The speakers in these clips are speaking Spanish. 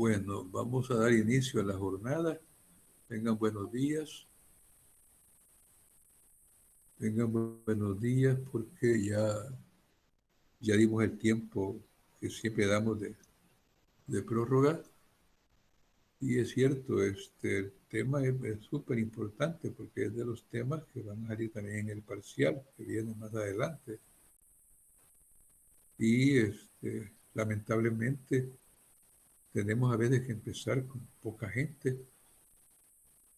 Bueno, vamos a dar inicio a la jornada. Tengan buenos días. Tengan buenos días porque ya dimos el tiempo que siempre damos de prórroga. Y es cierto, el tema es súper importante porque es de los temas que van a salir también en el parcial que viene más adelante. Y lamentablemente tenemos a veces que empezar con poca gente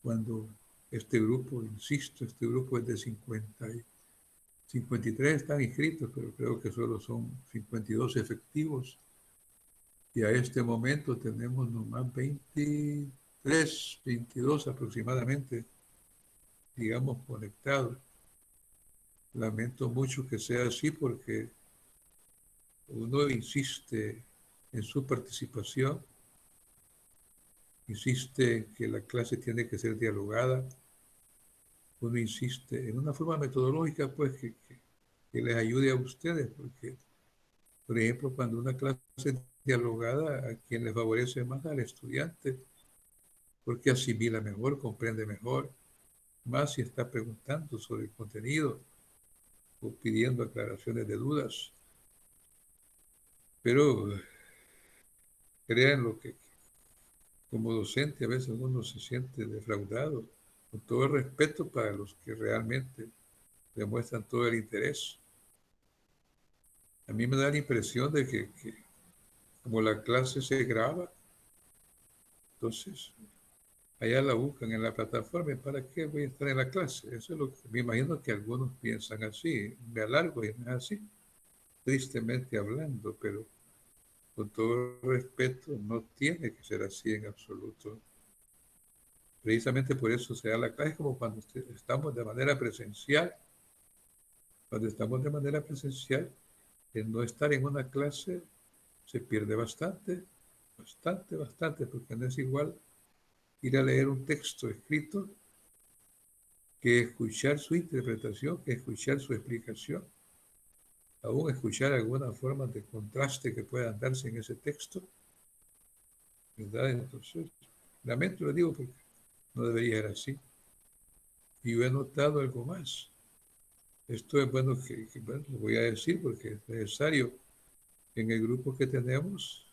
cuando este grupo, insisto, este grupo es de 53 están inscritos, pero creo que solo son 52 efectivos. Y a este momento tenemos nomás 23, 22 aproximadamente, digamos, conectados. Lamento mucho que sea así porque uno insiste en su participación, insiste en que la clase tiene que ser dialogada, uno insiste en una forma metodológica, pues, que les ayude a ustedes, porque, por ejemplo, cuando una clase es dialogada, a quien le favorece más al estudiante, porque asimila mejor, comprende mejor, más si está preguntando sobre el contenido o pidiendo aclaraciones de dudas. Pero créanlo que como docente a veces uno se siente defraudado, con todo el respeto para los que realmente demuestran todo el interés. A mí me da la impresión de que como la clase se graba, entonces allá la buscan en la plataforma. ¿Para qué voy a estar en la clase? Eso es lo que me imagino que algunos piensan así. Me alargo y no es así, tristemente hablando, pero con todo respeto, no tiene que ser así en absoluto. Precisamente por eso se da la clase como cuando estamos de manera presencial. Cuando estamos de manera presencial, el no estar en una clase se pierde bastante, bastante, bastante, porque no es igual ir a leer un texto escrito que escuchar su interpretación, que escuchar su explicación, aún escuchar algunas formas de contraste que puedan darse en ese texto, ¿verdad? Entonces, lamento lo digo porque no debería ser así. Y yo he notado algo más. Esto es bueno bueno, lo voy a decir porque es necesario. En el grupo que tenemos,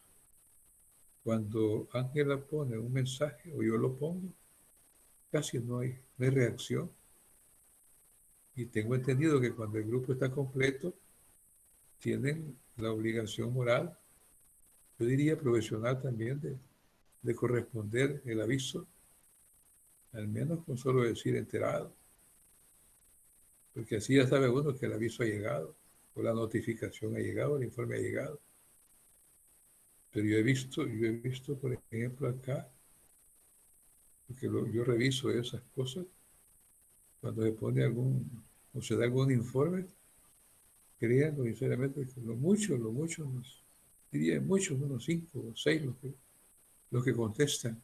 cuando Ángela pone un mensaje o yo lo pongo, casi no hay reacción. Y tengo entendido que cuando el grupo está completo, tienen la obligación moral, yo diría profesional también, de corresponder el aviso, al menos con solo decir enterado, porque así ya sabe uno que el aviso ha llegado, o la notificación ha llegado, el informe ha llegado. Pero yo he visto, por ejemplo, acá, porque yo reviso esas cosas, cuando se pone o se da algún informe, créanlo sinceramente, que lo mucho, diría muchos, unos 5 o 6 los que contestan,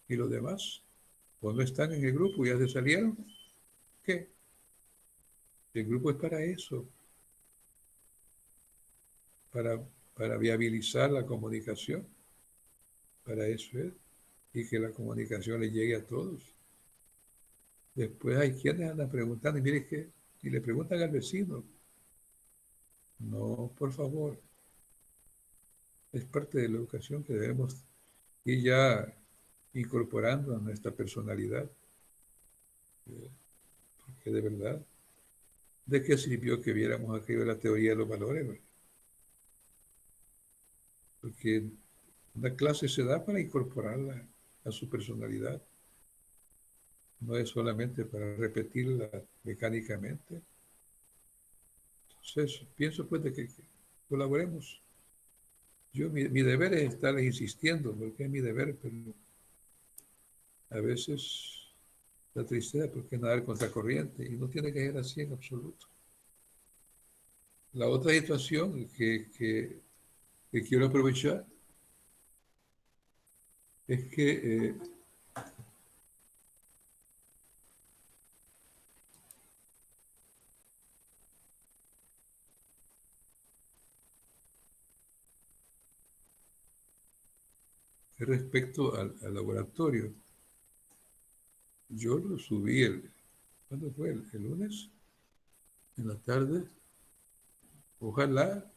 y los demás, o no están en el grupo, ya se salieron. ¿Qué? El grupo es para eso, para, para viabilizar la comunicación, para eso es, y que la comunicación le llegue a todos. Después hay quienes andan preguntando, y mire que, y le preguntan al vecino, no, por favor, es parte de la educación que debemos ir ya incorporando a nuestra personalidad, que de verdad, ¿de qué sirvió que viéramos aquello de la teoría de los valores? ¿Verdad? Porque una clase se da para incorporarla a su personalidad, no es solamente para repetirla mecánicamente. Entonces, pienso pues de que colaboremos. Mi deber es estar insistiendo, porque es mi deber, pero a veces la tristeza porque es nadar contra corriente y no tiene que ser así en absoluto. La otra situación que quiero aprovechar es que respecto al laboratorio. Yo lo subí ¿cuándo fue? ¿El lunes? En la tarde. Ojalá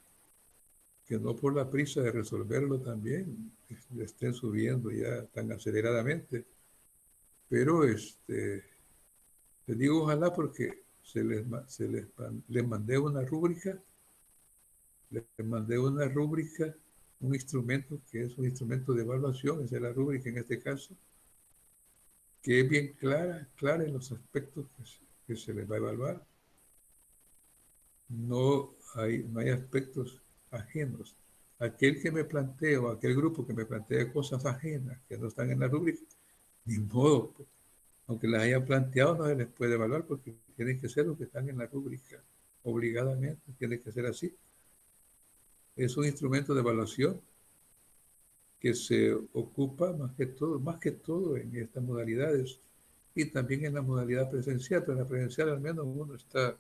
que no por la prisa de resolverlo también estén subiendo ya tan aceleradamente. Pero les digo ojalá porque les mandé una rúbrica, un instrumento que es un instrumento de evaluación, esa es la rúbrica en este caso, que es bien clara en los aspectos que se les va a evaluar. No hay aspectos ajenos. Aquel que me plantee o aquel grupo que me plantee cosas ajenas que no están en la rúbrica, ni modo, pues. Aunque las hayan planteado, no se les puede evaluar porque tienen que ser los que están en la rúbrica. Obligadamente, tiene que ser así. Es un instrumento de evaluación que se ocupa más que todo en estas modalidades y también en la modalidad presencial, pero en la presencial al menos uno está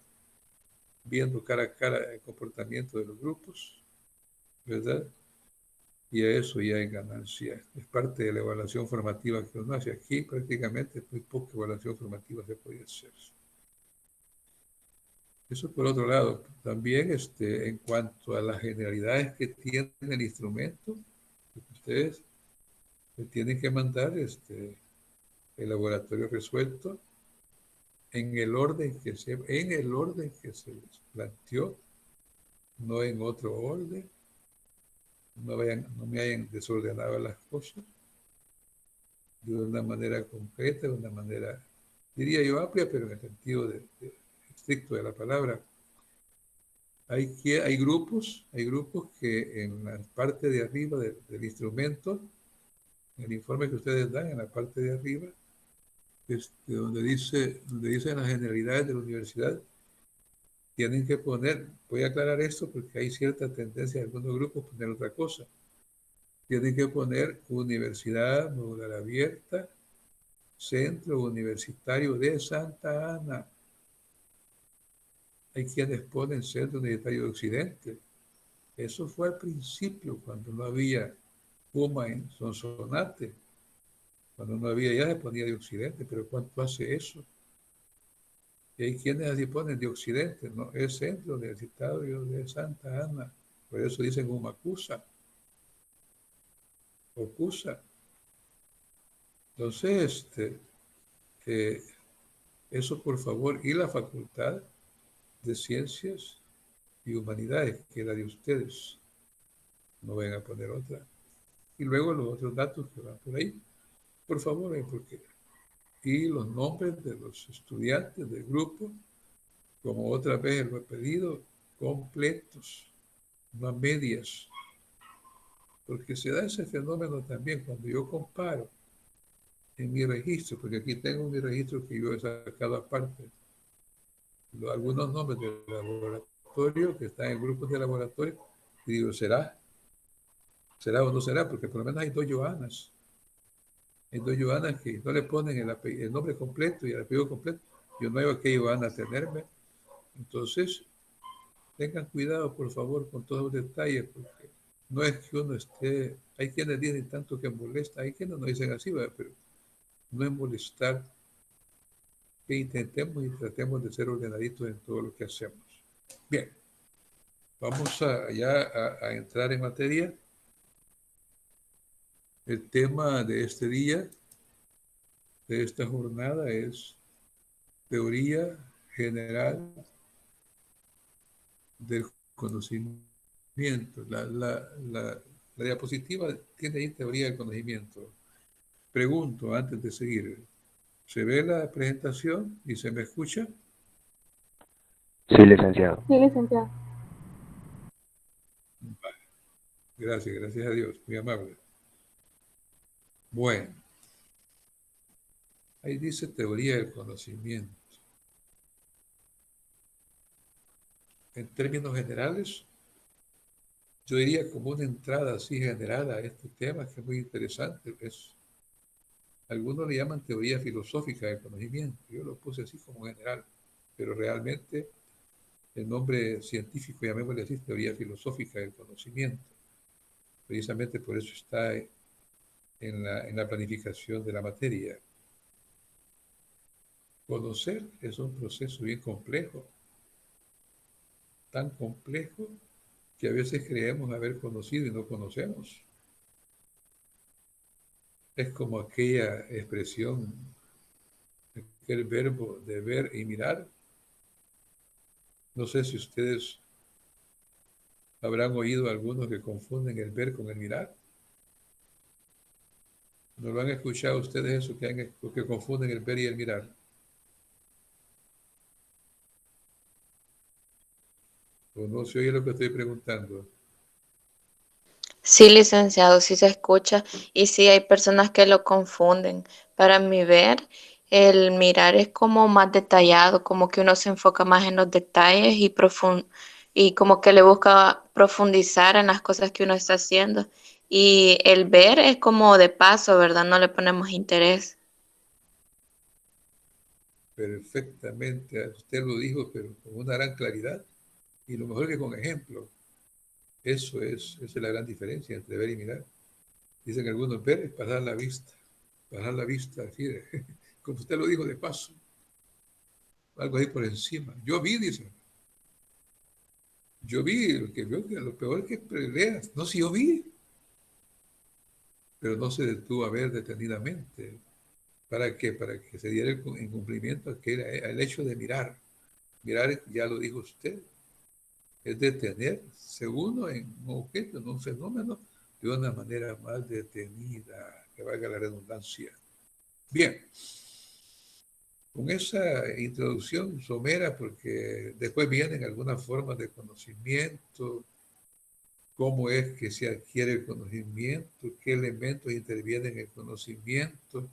viendo cara a cara el comportamiento de los grupos, ¿verdad? Y a eso ya hay ganancia. Es parte de la evaluación formativa que uno hace aquí. Prácticamente muy poca evaluación formativa se puede hacer. Eso por otro lado. También en cuanto a las generalidades que tiene el instrumento, ustedes tienen que mandar el laboratorio resuelto en el orden que se les planteó, no en otro orden. No me hayan desordenado las cosas de una manera concreta, de una manera, diría yo, amplia, pero en el sentido estricto de la palabra. Hay grupos que en la parte de arriba del instrumento, en el informe que ustedes dan, en la parte de arriba, donde dicen las generalidades de la universidad, tienen que poner, voy a aclarar esto porque hay cierta tendencia de algunos grupos a poner otra cosa. Tienen que poner Universidad Modular Abierta, Centro Universitario de Santa Ana. Hay quienes ponen Centro Universitario de Occidente. Eso fue al principio, cuando no había Puma en Sonsonate. Cuando no había, ya se ponía de Occidente, pero ¿cuánto hace eso? Y hay quienes así ponen de Occidente, ¿no? Es Centro Universitario de Santa Ana. Por eso dicen Humacusa, Ocusa. Entonces, eh, eso por favor, y la Facultad de Ciencias y Humanidades, que es la de ustedes, no vayan a poner otra. Y luego los otros datos que van por ahí, por favor, porque y los nombres de los estudiantes del grupo, como otra vez lo he pedido, completos, no a medias, porque se da ese fenómeno también cuando yo comparo en mi registro, porque aquí tengo mi registro que yo he sacado aparte, algunos nombres del laboratorio que están en grupos de laboratorio, y digo, ¿será o no será? Porque por lo menos hay dos Joanas. Hay dos Joanas que no le ponen el nombre completo y el apellido completo. Yo no hay que Joana tenerme. Entonces, tengan cuidado, por favor, con todos los detalles, porque no es que uno hay quienes dicen tanto que molesta, hay quienes no dicen así, ¿verdad? Pero no es molestar, que intentemos y tratemos de ser ordenaditos en todo lo que hacemos. Bien, vamos a entrar en materia. El tema de este día, de esta jornada, es teoría general del conocimiento. La diapositiva tiene ahí teoría del conocimiento. Pregunto antes de seguir, ¿se ve la presentación y se me escucha? Sí, licenciado. Sí, licenciado. Vale. Gracias a Dios, muy amable. Bueno, ahí dice teoría del conocimiento. En términos generales, yo diría como una entrada así general a este tema, que es muy interesante. Algunos le llaman teoría filosófica del conocimiento. Yo lo puse así como general, pero realmente el nombre científico, llamémosle así, teoría filosófica del conocimiento. Precisamente por eso está en la planificación de la materia. Conocer es un proceso bien complejo, tan complejo que a veces creemos haber conocido y no conocemos. Es como aquella expresión, aquel verbo de ver y mirar. No sé si ustedes habrán oído algunos que confunden el ver con el mirar. ¿No lo han escuchado ustedes eso que confunden el ver y el mirar? ¿O no se oye lo que estoy preguntando? Sí, licenciado, sí se escucha y sí hay personas que lo confunden. Para mi ver, el mirar es como más detallado, como que uno se enfoca más en los detalles y como que le busca profundizar en las cosas que uno está haciendo. Y el ver es como de paso, ¿verdad? No le ponemos interés. Perfectamente, usted lo dijo, pero con una gran claridad y lo mejor que con ejemplo. Esa es la gran diferencia entre ver y mirar. Dicen algunos, ver es pasar la vista, así como usted lo dijo, de paso, algo ahí por encima. Yo vi, dice, yo vi, lo peor que leas, no, si yo vi, pero no se detuvo a ver detenidamente. ¿Para qué? Para que se diera en cumplimiento que era el hecho de mirar. Mirar, ya lo dijo usted, es detenerse uno en un objeto, en un fenómeno, de una manera más detenida, que valga la redundancia. Bien, con esa introducción somera, porque después vienen algunas formas de conocimiento, cómo es que se adquiere el conocimiento, qué elementos intervienen en el conocimiento,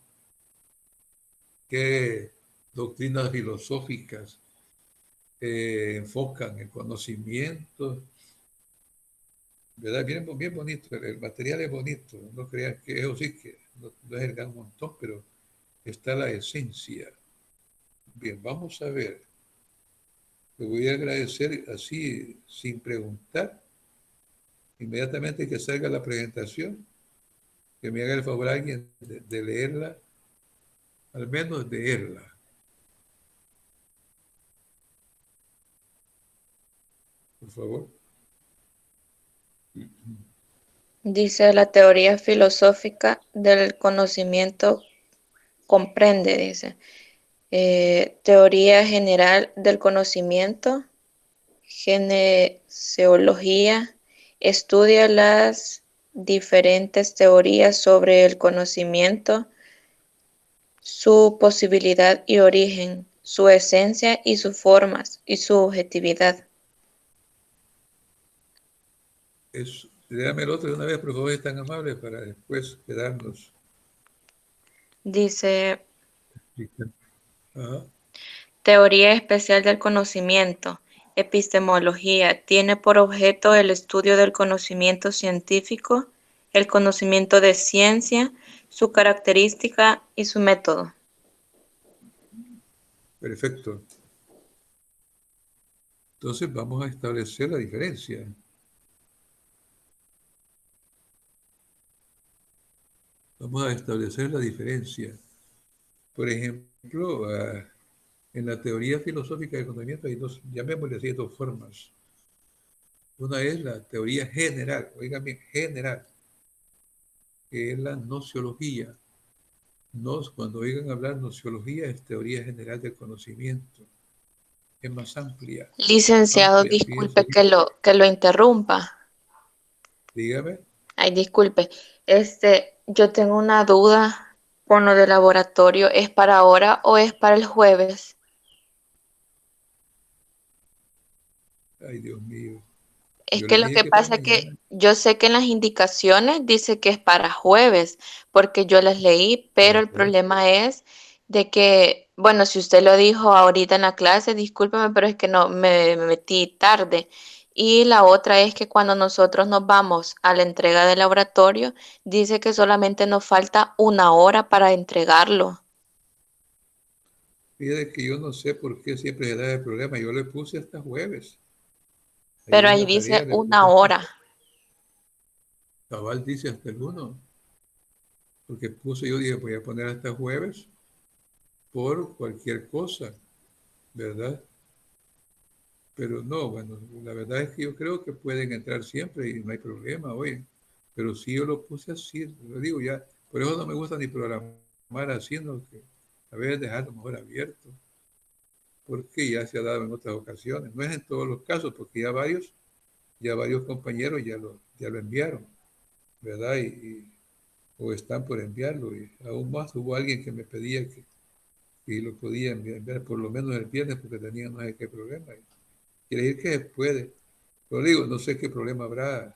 qué doctrinas filosóficas enfocan el conocimiento, ¿verdad? Bien, bien bonito, el material es bonito, no crean que eso sí que no es el gran montón, pero está la esencia. Bien, vamos a ver. Le voy a agradecer así, sin preguntar, inmediatamente que salga la presentación, que me haga el favor a alguien de leerla, al menos leerla, por favor. Dice la teoría filosófica del conocimiento comprende, dice, teoría general del conocimiento, genesiología, estudia las diferentes teorías sobre el conocimiento, su posibilidad y origen, su esencia y sus formas y su objetividad. Léame el otro de una vez, por favor, es tan amable para después quedarnos. Dice, Ajá. teoría especial del conocimiento, epistemología, tiene por objeto el estudio del conocimiento científico, el conocimiento de ciencia, su característica y su método. Perfecto. Entonces vamos a establecer la diferencia. Vamos a establecer la diferencia. Por ejemplo, en la teoría filosófica del conocimiento hay dos, llamémosle así, dos formas. Una es la teoría general, oigan bien, general, que es la nociología. Cuando oigan hablar nociología es teoría general del conocimiento. Es más amplia, Licenciado, amplia, disculpe fíjense. que lo interrumpa. Dígame. Ay, disculpe. Yo tengo una duda con lo de laboratorio. ¿Es para ahora o es para el jueves? Ay, Dios mío. Es Yo le que lo dije que que para pasa es que mañana. yo sé que en las indicaciones dice que es para jueves, porque yo las leí, pero A el ver. problema es de que, bueno, si usted lo dijo ahorita en la clase, discúlpeme, pero es que no me metí tarde. Y la otra es que cuando nosotros nos vamos a la entrega del laboratorio, dice que solamente nos falta una hora para entregarlo, Fíjate que yo no sé por qué siempre se da el problema. Yo le puse hasta jueves. Ahí pero en ahí la tarea dice le puse una hasta, hora. cabal dice hasta el 1. porque yo dije, voy a poner hasta jueves por cualquier cosa, ¿verdad? Pero no, bueno, la verdad es que yo creo que pueden entrar siempre y no hay problema, oye. Pero sí yo lo puse así, lo digo ya, por eso no me gusta ni programar así, no, que a veces dejarlo mejor abierto, porque ya se ha dado en otras ocasiones. No es en todos los casos, porque ya varios compañeros ya lo enviaron, ¿verdad? O están por enviarlo. Y aún más hubo alguien que me pedía que lo podía enviar por lo menos el viernes porque tenía no sé qué problema. Quiere decir que se puede. Pero digo, no sé qué problema habrá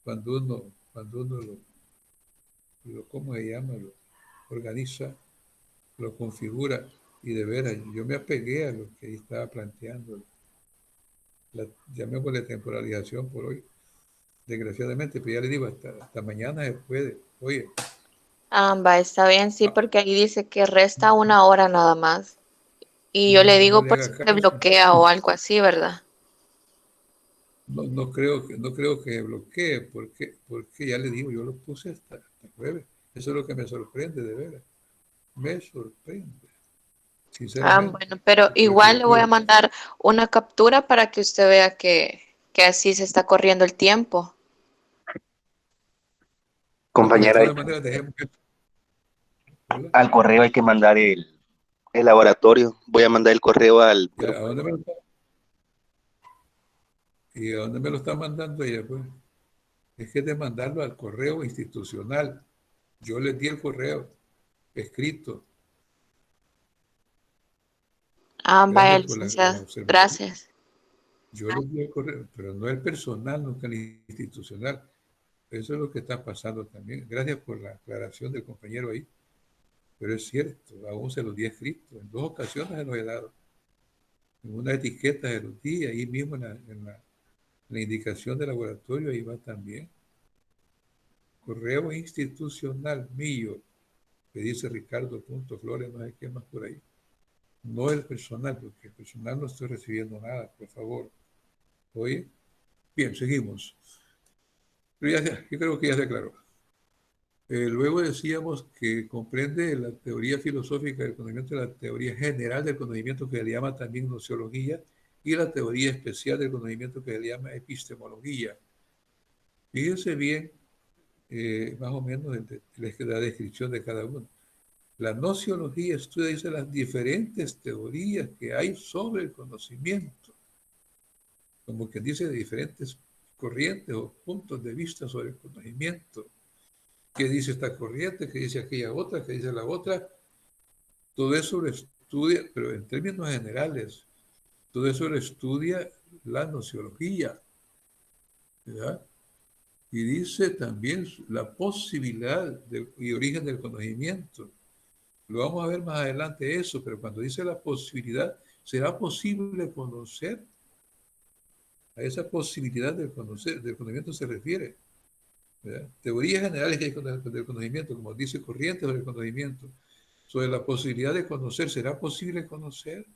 cuando uno ¿cómo se llama? Lo organiza, lo configura. Y de veras, yo me apegué a lo que ahí estaba planteando, llamémosle temporalización por hoy, desgraciadamente, pero ya le digo, hasta mañana se puede. Oye, Va, está bien, sí, ah, porque ahí dice que resta 1 hora nada más. Y yo le no digo le por si haga se caso. bloquea o algo así, ¿verdad? No creo que bloquee, porque ya le digo, yo lo puse hasta jueves. Eso es lo que me sorprende, de veras. Me sorprende, sinceramente. Bueno, pero igual Porque, le voy a oye, mandar una captura para que usted vea que así se está corriendo el tiempo. ok, de Compañera, todas maneras, dejemos que... ¿verdad? al correo hay que mandar el laboratorio. Voy a mandar el correo al ¿Y a grupo. dónde y a dónde me lo está mandando ella? Pues es que es de mandarlo al correo institucional. Yo les di el correo escrito. Vaya, Gracias por la licenciada. observación. Gracias. Yo les di el correo, pero no el personal, nunca el institucional. Eso es lo que está pasando también. Gracias por la aclaración del compañero ahí. Pero es cierto, aún se los di escrito. En 2 ocasiones se los he dado. En una etiqueta se los di, ahí mismo la indicación del laboratorio, ahí va también. Correo institucional mío, que dice Ricardo.Flores, no sé qué más por ahí. No el personal, porque el personal no estoy recibiendo nada, por favor. Oye, bien, seguimos. Pero yo creo que ya se aclaró. Luego decíamos que comprende la teoría filosófica del conocimiento, la teoría general del conocimiento que se le llama también nociología y la teoría especial del conocimiento que se le llama epistemología. Fíjense bien, más o menos, la descripción de cada uno. La nociología estudia, dice, las diferentes teorías que hay sobre el conocimiento, como que dice, de diferentes corrientes o puntos de vista sobre el conocimiento. ¿Qué dice esta corriente? ¿Qué dice aquella otra? ¿Qué dice la otra? Todo eso lo estudia, pero en términos generales, todo eso lo estudia la nociología, ¿verdad? Y dice también la posibilidad y origen del conocimiento. Lo vamos a ver más adelante eso, pero cuando dice la posibilidad, ¿será posible conocer? A esa posibilidad del conocer, del conocimiento se refiere, ¿verdad? Teorías generales que hay del conocimiento, como dice corrientes sobre el conocimiento, sobre la posibilidad de conocer. ¿Será posible conocer?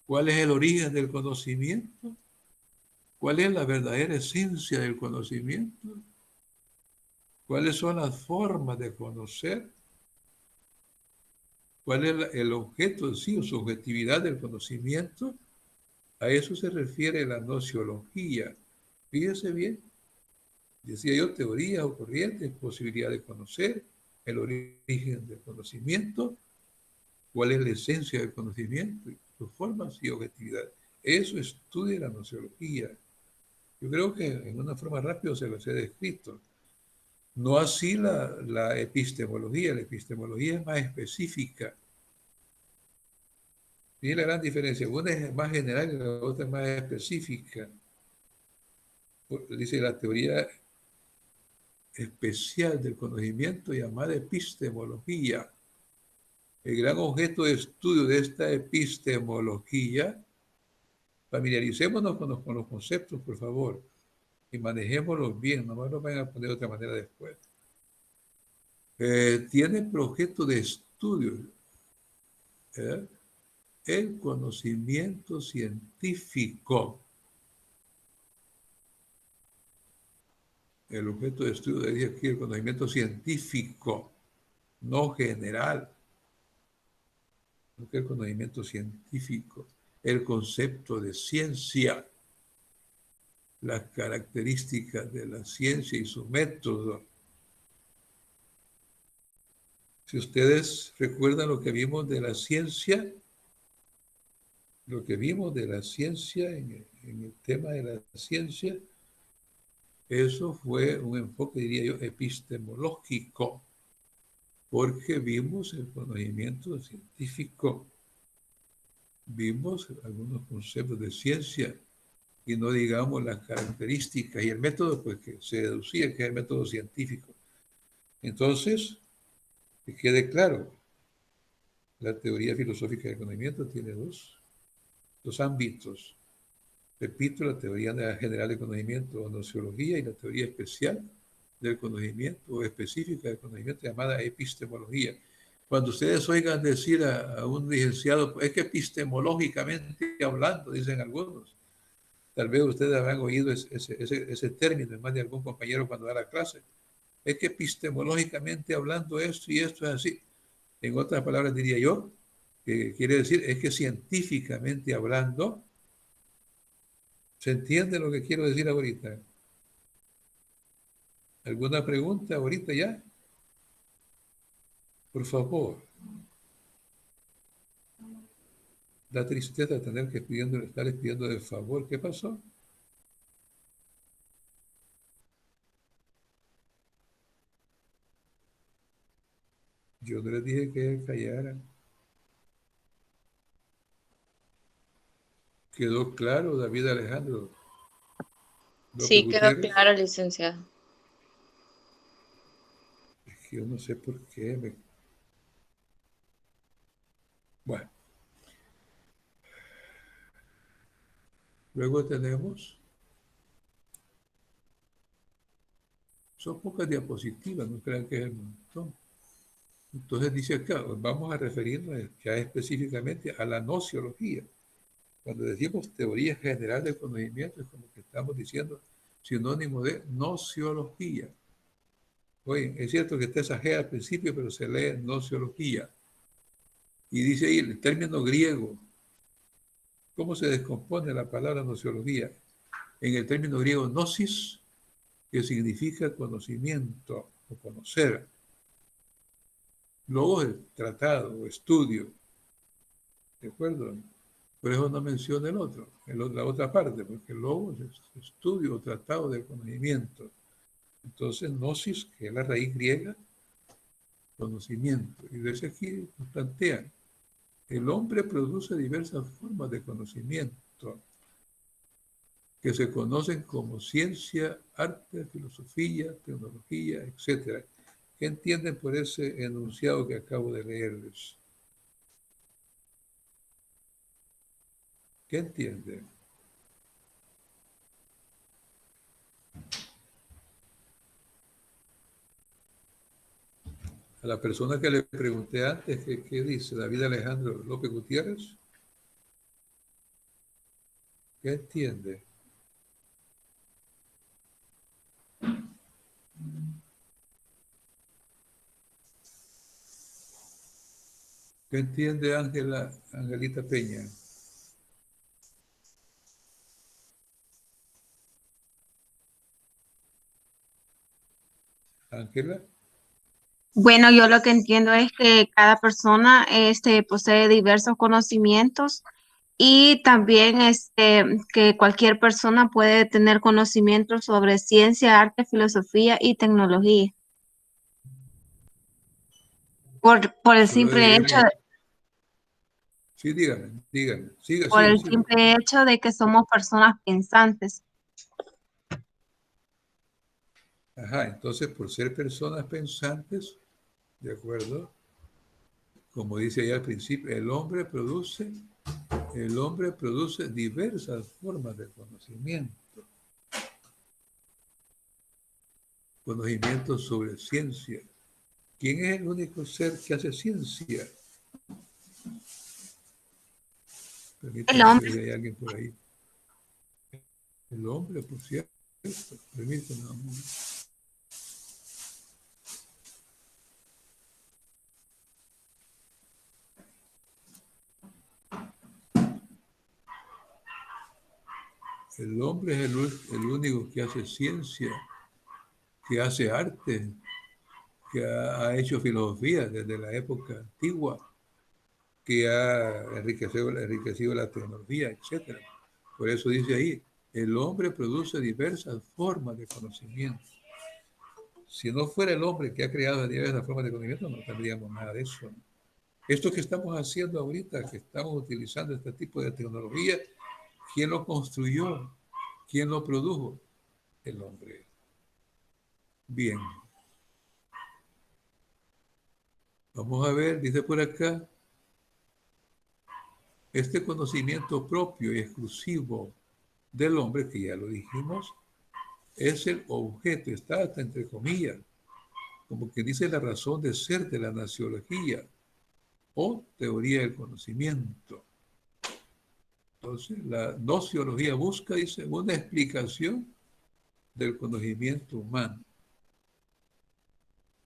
¿Cuál es el origen del conocimiento? ¿Cuál es la verdadera esencia del conocimiento? ¿Cuáles son las formas de conocer? ¿Cuál es el objeto en sí o su objetividad del conocimiento? A eso se refiere la nociología. Fíjese bien, decía yo, teorías o corrientes, posibilidad de conocer, el origen del conocimiento, cuál es la esencia del conocimiento, sus formas y objetividad. Eso estudia la nociología. Yo creo que en una forma rápida se los he descrito. No así la epistemología. La epistemología es más específica. Tiene la gran diferencia. Una es más general y la otra es más específica. Dice la teoría especial del conocimiento llamada epistemología. El gran objeto de estudio de esta epistemología, familiaricémonos con los conceptos, por favor, y manejémoslos bien, no me lo vayan a poner de otra manera después. Tiene por objeto de estudio el conocimiento científico. El objeto de estudio de aquí el conocimiento científico, no general, lo que es el conocimiento científico, el concepto de ciencia, las características de la ciencia y su método. Si ustedes recuerdan lo que vimos de la ciencia, lo que vimos de la ciencia en el tema de la ciencia, eso fue un enfoque, diría yo, epistemológico, porque vimos el conocimiento científico, vimos algunos conceptos de ciencia y no digamos las características y el método, pues que se deducía que es el método científico. Entonces, que quede claro, la teoría filosófica del conocimiento tiene dos ámbitos. Repito, la teoría general del conocimiento o nociología y la teoría especial del conocimiento o específica del conocimiento llamada epistemología. Cuando ustedes oigan decir a un licenciado, es que epistemológicamente hablando, dicen algunos, tal vez ustedes habrán oído ese término en más de algún compañero cuando da la clase. Es que epistemológicamente hablando esto y esto es así. En otras palabras diría yo, que quiere decir es que científicamente hablando, ¿se entiende lo que quiero decir ahorita? ¿Alguna pregunta ahorita ya? Por favor. Da tristeza tener que estarles pidiendo el favor. ¿Qué pasó? Yo no les dije que callaran. ¿Quedó claro, David Alejandro López Sí, quedó Gutiérrez? claro, licenciado. Es que yo no sé por qué. Bueno, luego tenemos... Son pocas diapositivas, no crean que es el montón. Entonces dice acá, vamos a referirnos ya específicamente a la nociología. Cuando decimos teoría general del conocimiento, es como que estamos diciendo sinónimo de nociología. Oye, es cierto que está esa G al principio, pero se lee nociología. Y dice ahí el término griego. ¿Cómo se descompone la palabra nociología? En el término griego gnosis, que significa conocimiento o conocer. Luego el tratado o estudio. ¿De acuerdo? Por eso no menciona el otro, la otra parte, porque el logos es estudio o tratado de conocimiento. Entonces, gnosis, que es la raíz griega, conocimiento. Y desde aquí nos plantean, el hombre produce diversas formas de conocimiento que se conocen como ciencia, arte, filosofía, tecnología, etc. ¿Qué entienden por ese enunciado que acabo de leerles? ¿Qué entienden? A la persona que le pregunté antes, ¿qué dice David Alejandro López Gutiérrez? ¿Qué entiende? ¿Qué entiende Angelita Peña? Ángela, Bueno, yo lo que entiendo es que cada persona posee diversos conocimientos y también que cualquier persona puede tener conocimientos sobre ciencia, arte, filosofía y tecnología. Por el solo simple debería... hecho, Sí, dígame. por el Siga, por simple favor. hecho de que somos personas pensantes. Ajá, entonces por ser personas pensantes, ¿de acuerdo? Como dice ahí al principio, el hombre produce diversas formas de conocimiento. Conocimiento sobre ciencia. ¿Quién es el único ser que hace ciencia? El Permítame ver hombre, si hay alguien por ahí. El hombre, por cierto. Permítame un momento. El hombre es el único que hace ciencia, que hace arte, que ha hecho filosofía desde la época antigua, que ha enriquecido la tecnología, etc. Por eso dice ahí, el hombre produce diversas formas de conocimiento. Si no fuera el hombre que ha creado diversas formas de conocimiento, no tendríamos nada de eso. Esto que estamos haciendo ahorita, que estamos utilizando este tipo de tecnología, ¿quién lo construyó? ¿Quién lo produjo? El hombre. Bien. Vamos a ver, dice por acá, este conocimiento propio y exclusivo del hombre, que ya lo dijimos, es el objeto, está hasta entre comillas, como que dice la razón de ser de la naciología o teoría del conocimiento. Entonces, la nociología busca, dice, una explicación del conocimiento humano.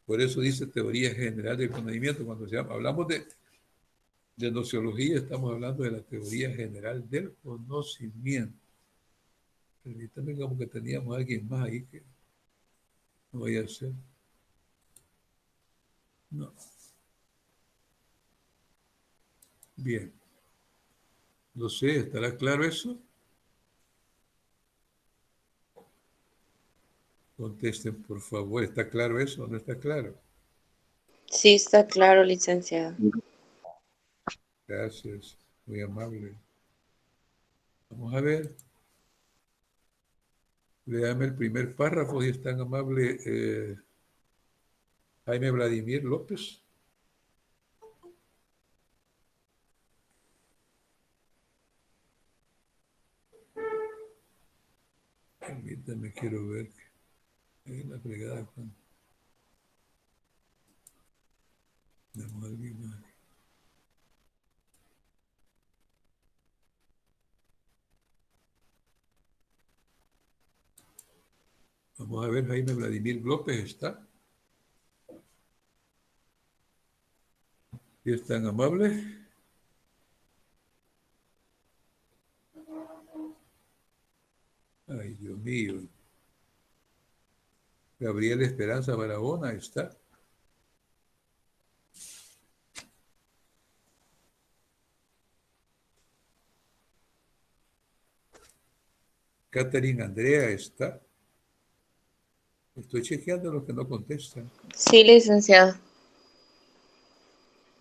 Por eso dice teoría general del conocimiento. Cuando hablamos de nociología, estamos hablando de la teoría general del conocimiento. Permítame, como que teníamos a alguien más ahí que no vaya a ser. No. Bien. No sé, ¿estará claro eso? Contesten, por favor. ¿Está claro eso o no está claro? Sí, está claro, licenciado. Gracias. Muy amable. Vamos a ver. Léame el primer párrafo, si es tan amable, Jaime Vladimir López. Permítame, quiero ver. La fregada. Vamos a alguien más. Vamos a ver, Jaime Vladimir López está. ¿Y es tan amable? Ay, Dios mío. Gabriel Esperanza Barahona está. Catherine Andrea está. Estoy chequeando los que no contestan. Sí, licenciado.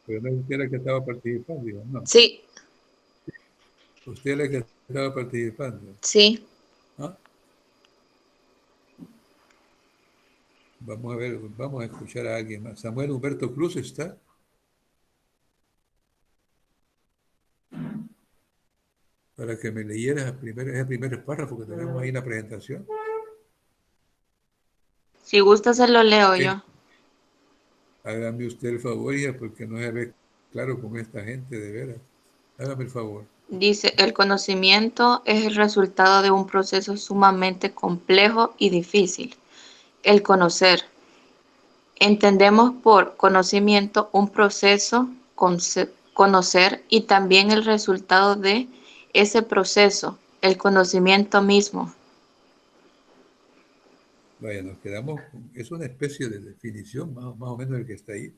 Pero no es usted la que estaba participando, digo, no. Sí, Usted es la que estaba participando. sí. ¿Ah? Vamos a ver, vamos a escuchar a alguien más. Samuel Humberto Cruz está. Para que me leyeras ese primer párrafo que tenemos ahí en la presentación. Si gusta, se lo leo yo. Hágame usted el favor, hija, porque no se ve claro con esta gente, de veras. Hágame el favor. Dice, el conocimiento es el resultado de un proceso sumamente complejo y difícil. El conocer. Entendemos por conocimiento un proceso, conocer y también el resultado de ese proceso, el conocimiento mismo. Vaya, nos quedamos, es una especie de definición más o menos del que está ahí.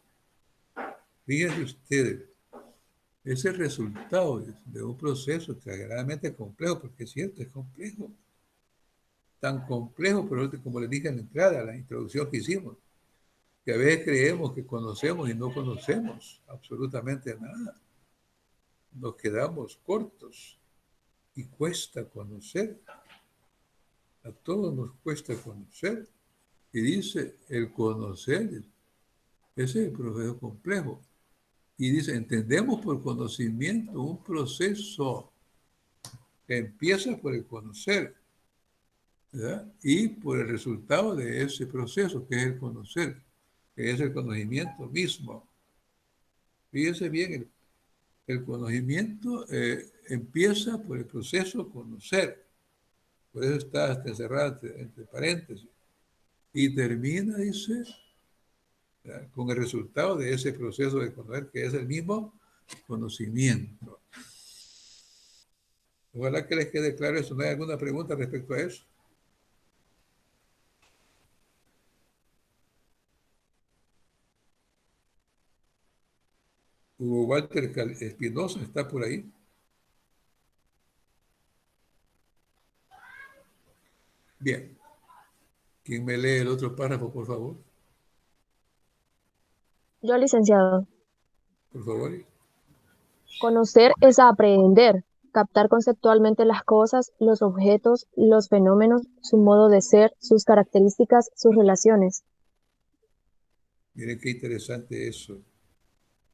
Fíjense ustedes, es el resultado de un proceso exageradamente complejo, porque es cierto, es complejo. Tan complejo, pero como les dije en la entrada, la introducción que hicimos, que a veces creemos que conocemos y no conocemos absolutamente nada. Nos quedamos cortos y cuesta conocer. A todos nos cuesta conocer. Y dice, el conocer, ese es el proceso complejo. Y dice, entendemos por conocimiento un proceso que empieza por el conocer, ¿verdad? Y por el resultado de ese proceso, que es el conocer, que es el conocimiento mismo. Fíjense bien, el conocimiento empieza por el proceso conocer. Por eso está hasta encerrada entre paréntesis. Y termina, dice, con el resultado de ese proceso de conocer, que es el mismo conocimiento. Ojalá que les quede claro eso. ¿No hay alguna pregunta respecto a eso? Hugo Walter Espinosa está por ahí. Bien. ¿Quién me lee el otro párrafo, por favor? Yo, licenciado. Por favor. Conocer es aprender, captar conceptualmente las cosas, los objetos, los fenómenos, su modo de ser, sus características, sus relaciones. Miren qué interesante eso.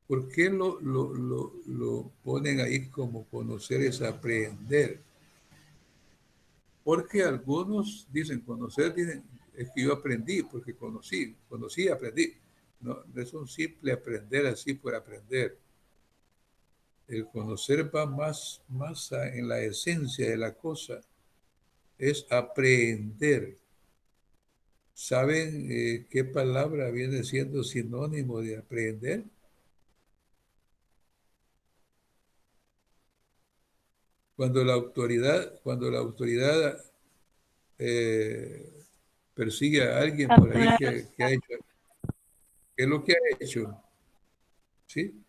¿Por qué lo ponen ahí como conocer es aprender? Porque algunos dicen conocer, dicen, es que yo aprendí porque conocí y aprendí. No, no es un simple aprender así por aprender. El conocer va más en la esencia de la cosa, es aprender. ¿Saben qué palabra viene siendo sinónimo de aprender? Cuando la autoridad persigue a alguien por ahí que ha hecho, ¿qué es lo que ha hecho? ¿Sí?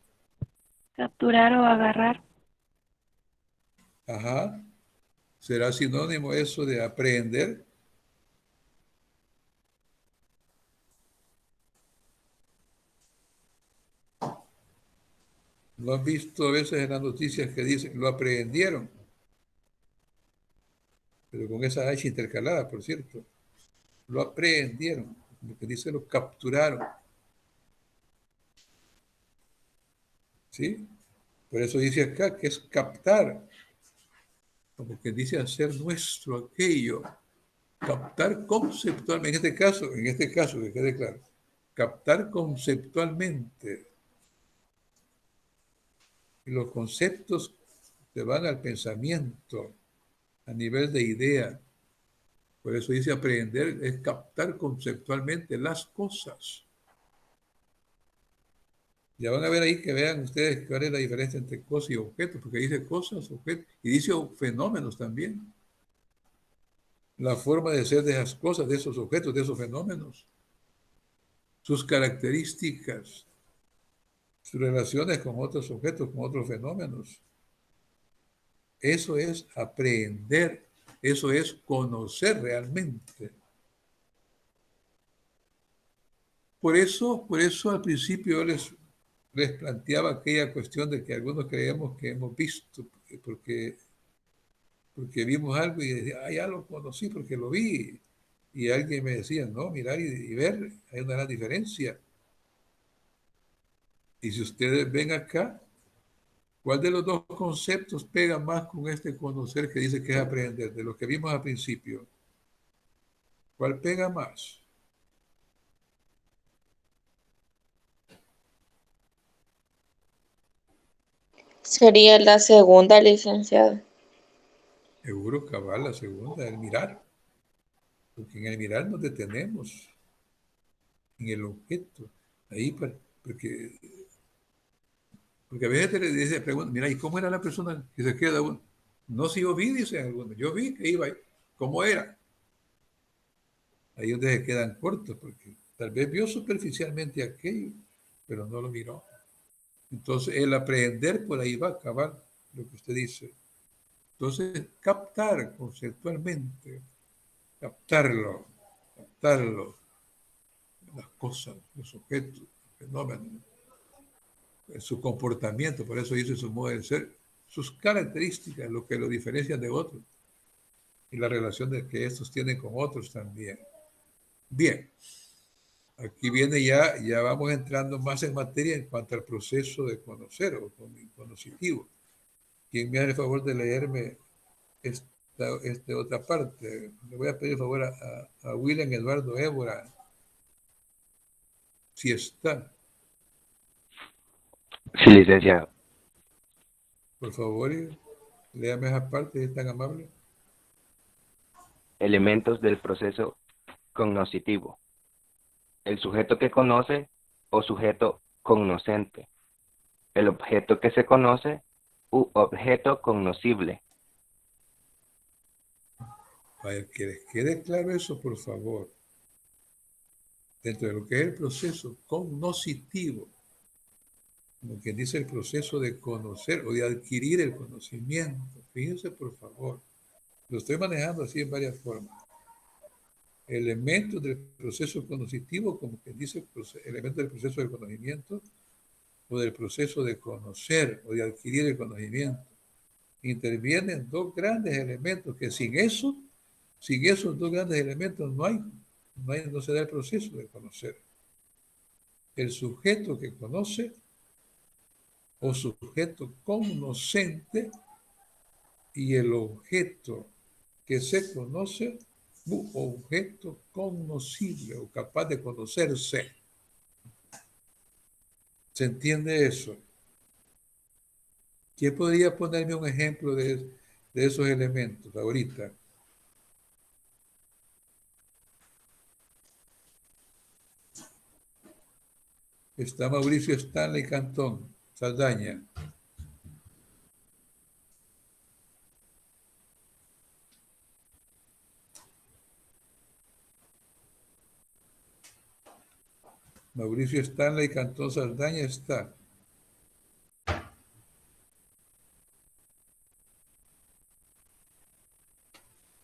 Capturar o agarrar. Ajá. ¿Será sinónimo eso de aprender? ¿Lo han visto a veces en las noticias que dicen, lo aprehendieron? Pero con esa H intercalada, por cierto. Lo aprehendieron. Lo que dice, lo capturaron. ¿Sí? Por eso dice acá que es captar. Como que dice hacer nuestro aquello. Captar conceptualmente. En este caso, que quede claro. Captar conceptualmente. Y los conceptos te van al pensamiento a nivel de idea. Por eso dice aprender es captar conceptualmente las cosas. Ya van a ver ahí que vean ustedes cuál es la diferencia entre cosas y objetos, porque dice cosas, objetos, y dice fenómenos también. La forma de ser de esas cosas, de esos objetos, de esos fenómenos. Sus características, sus relaciones con otros objetos, con otros fenómenos. Eso es aprender, eso es conocer realmente. Por eso al principio yo les planteaba aquella cuestión de que algunos creemos que hemos visto, porque vimos algo y decía, ah, ya lo conocí porque lo vi. Y alguien me decía, no, mirar y ver, hay una gran diferencia. Y si ustedes ven acá, ¿cuál de los dos conceptos pega más con este conocer que dice que es aprender? De lo que vimos al principio. ¿Cuál pega más? Sería la segunda, licenciado. Seguro, cabal, la segunda, el mirar. Porque en el mirar nos detenemos, en el objeto. Ahí, porque a veces te dice, pregunta, mira, ¿y cómo era la persona que se queda uno? No, si yo vi, dicen algunos, yo vi que iba ahí. ¿Cómo era? Ahí es donde se quedan cortos, porque tal vez vio superficialmente aquello, pero no lo miró. Entonces, el aprender por ahí va a acabar lo que usted dice. Entonces, captar conceptualmente, captarlo, las cosas, los objetos, los fenómenos, su comportamiento, por eso dice su modo de ser, sus características, lo que lo diferencia de otros y la relación que estos tienen con otros también. Bien, aquí viene ya vamos entrando más en materia en cuanto al proceso de conocer o conoscitivo. ¿Quién me hace el favor de leerme esta otra parte? Le voy a pedir el favor a William Eduardo Évora, si está. Sí, licenciado. Por favor, léame esa parte, es tan amable. Elementos del proceso cognoscitivo. El sujeto que conoce o sujeto cognoscente. El objeto que se conoce u objeto cognoscible. Para que les quede claro eso, por favor. Dentro de lo que es el proceso cognoscitivo, como quien dice el proceso de conocer o de adquirir el conocimiento. Fíjense, por favor. Lo estoy manejando así en varias formas. Elementos del proceso cognoscitivo, como quien dice elementos del proceso de conocimiento o del proceso de conocer o de adquirir el conocimiento. Intervienen dos grandes elementos que sin esos dos grandes elementos no se da el proceso de conocer. El sujeto que conoce o sujeto cognoscente y el objeto que se conoce u objeto cognoscible o capaz de conocerse. ¿Se entiende eso? ¿Quién podría ponerme un ejemplo de esos elementos ahorita? Está Mauricio Stanley Cantón, Saldaña. Mauricio Stanley Cantón Saldaña está.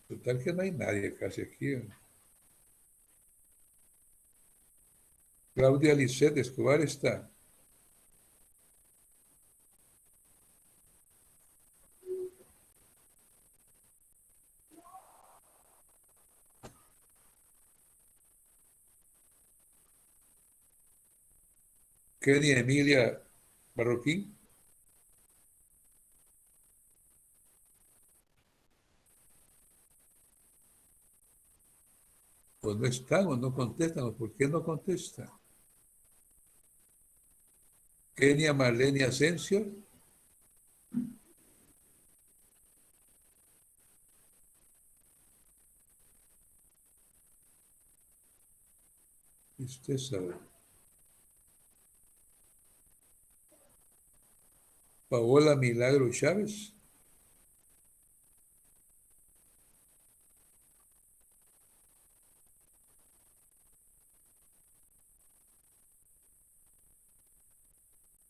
Total que no hay nadie casi aquí. Claudia Lisset Escobar está. Kenny Emilia Barroquín. O no están o no contestan. ¿O por qué no contestan? Kenia Marlene Asensio. Y usted sabe. Paola Milagro Chávez.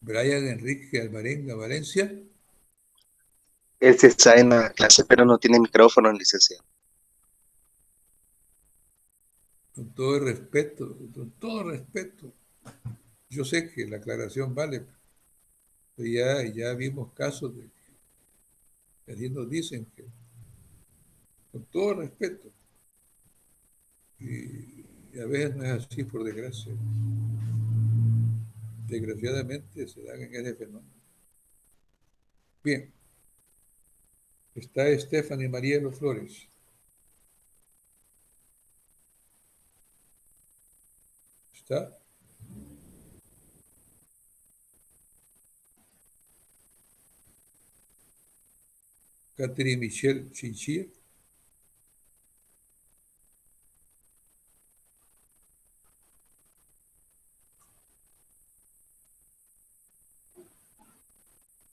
Brian Enrique Alvarenga Valencia. Él se está en la clase, pero no tiene micrófono, licenciado. Con todo el respeto, con todo respeto. Yo sé que la aclaración vale, pero ya vimos casos de que allí nos dicen que, con todo respeto, y a veces no es así, por desgracia. Desgraciadamente se dan en ese fenómeno. Bien. Está Stephanie Marielo Flores. ¿Está? Catherine Michelle Chinchilla.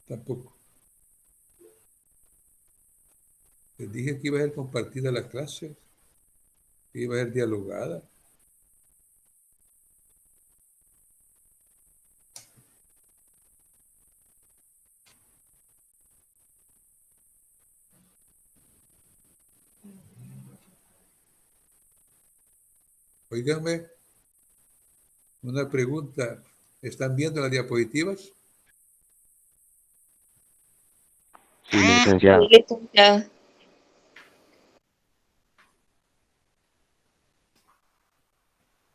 Tampoco. Les dije que iba a ser compartida la clase, que iba a ser dialogada. Óiganme, una pregunta. ¿Están viendo las diapositivas? Sí, licenciado. Sí, licenciado.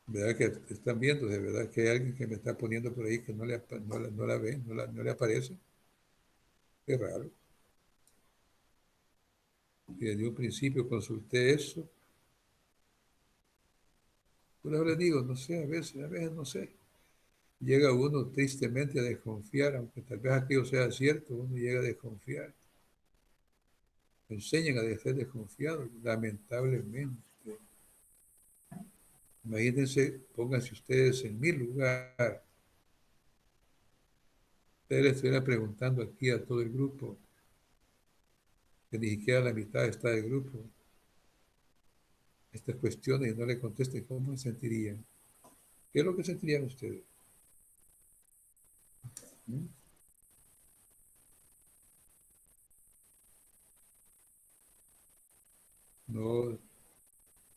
¿Verdad que están viendo? De verdad que hay alguien que me está poniendo por ahí que no la ve, no le aparece. Qué raro. Y desde un principio consulté eso. Por ahora digo, no sé, a veces no sé. Llega uno tristemente a desconfiar, aunque tal vez aquello sea cierto, uno llega a desconfiar. enseñan a ser desconfiados, lamentablemente. Imagínense, pónganse ustedes en mi lugar. Ustedes le estuvieran preguntando aquí a todo el grupo, que ni siquiera la mitad está del grupo, estas cuestiones y no le contesten, ¿cómo se sentirían? ¿Qué es lo que sentirían ustedes? ¿Mm? No,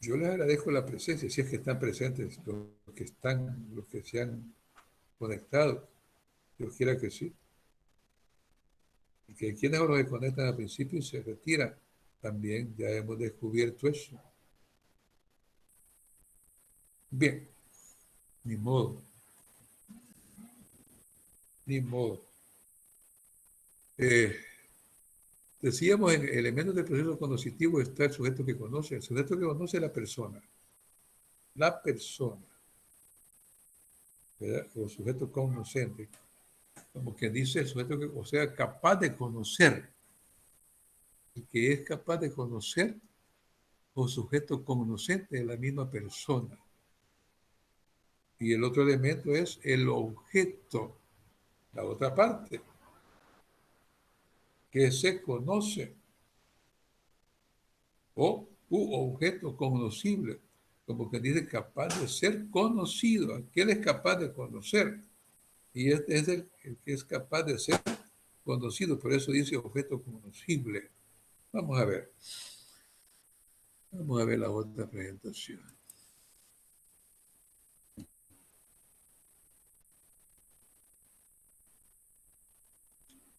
yo les agradezco la presencia, si es que están presentes, los que se han conectado. Yo quiera que sí. Y que quienes no se conectan al principio y se retiran, también ya hemos descubierto eso. Bien, ni modo. Ni modo. Decíamos, en elementos del proceso cognitivo está el sujeto que conoce. El sujeto que conoce es la persona. La persona. ¿Verdad? O sujeto cognoscente. Como quien dice el sujeto que, o sea, capaz de conocer. El que es capaz de conocer o sujeto cognoscente de la misma persona. Y el otro elemento es el objeto, la otra parte, que se conoce o objeto conocible, como que dice capaz de ser conocido. Aquel es capaz de conocer y este es el que es capaz de ser conocido, por eso dice objeto conocible. Vamos a ver la otra presentación.